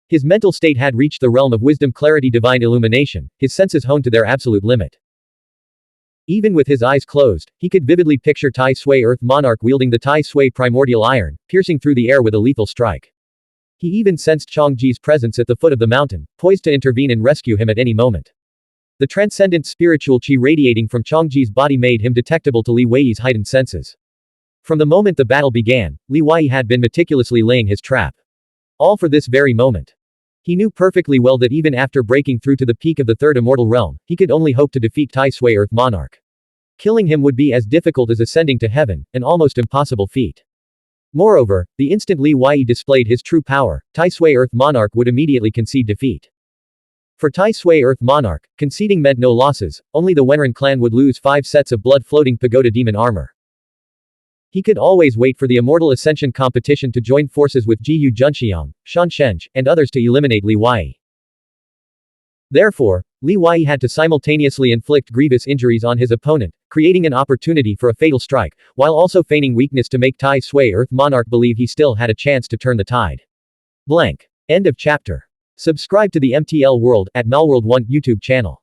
Speaker 1: His mental state had reached the realm of wisdom, clarity, divine illumination, his senses honed to their absolute limit. Even with his eyes closed, he could vividly picture Tai Sui Earth Monarch wielding the Tai Sui primordial iron, piercing through the air with a lethal strike. He even sensed Changji's presence at the foot of the mountain, poised to intervene and rescue him at any moment. The transcendent spiritual qi radiating from Changji's body made him detectable to Li Wei's heightened senses. From the moment the battle began, Li Wei had been meticulously laying his trap. All for this very moment. He knew perfectly well that even after breaking through to the peak of the third immortal realm, he could only hope to defeat Tai Sui Earth Monarch. Killing him would be as difficult as ascending to heaven, an almost impossible feat. Moreover, the instant Li Wei displayed his true power, Tai Sui Earth Monarch would immediately concede defeat. For Tai Sui Earth Monarch, conceding meant no losses, only the Wenren clan would lose 5 sets of blood-floating pagoda demon armor. He could always wait for the Immortal Ascension competition to join forces with Jiyu Junxiang, Shan Shenzh, and others to eliminate Li Wei. Therefore, Li Wei had to simultaneously inflict grievous injuries on his opponent, creating an opportunity for a fatal strike, while also feigning weakness to make Tai Sui Earth Monarch believe he still had a chance to turn the tide. Blank. End of chapter. Subscribe to the MTL World at Malworld 1 YouTube channel.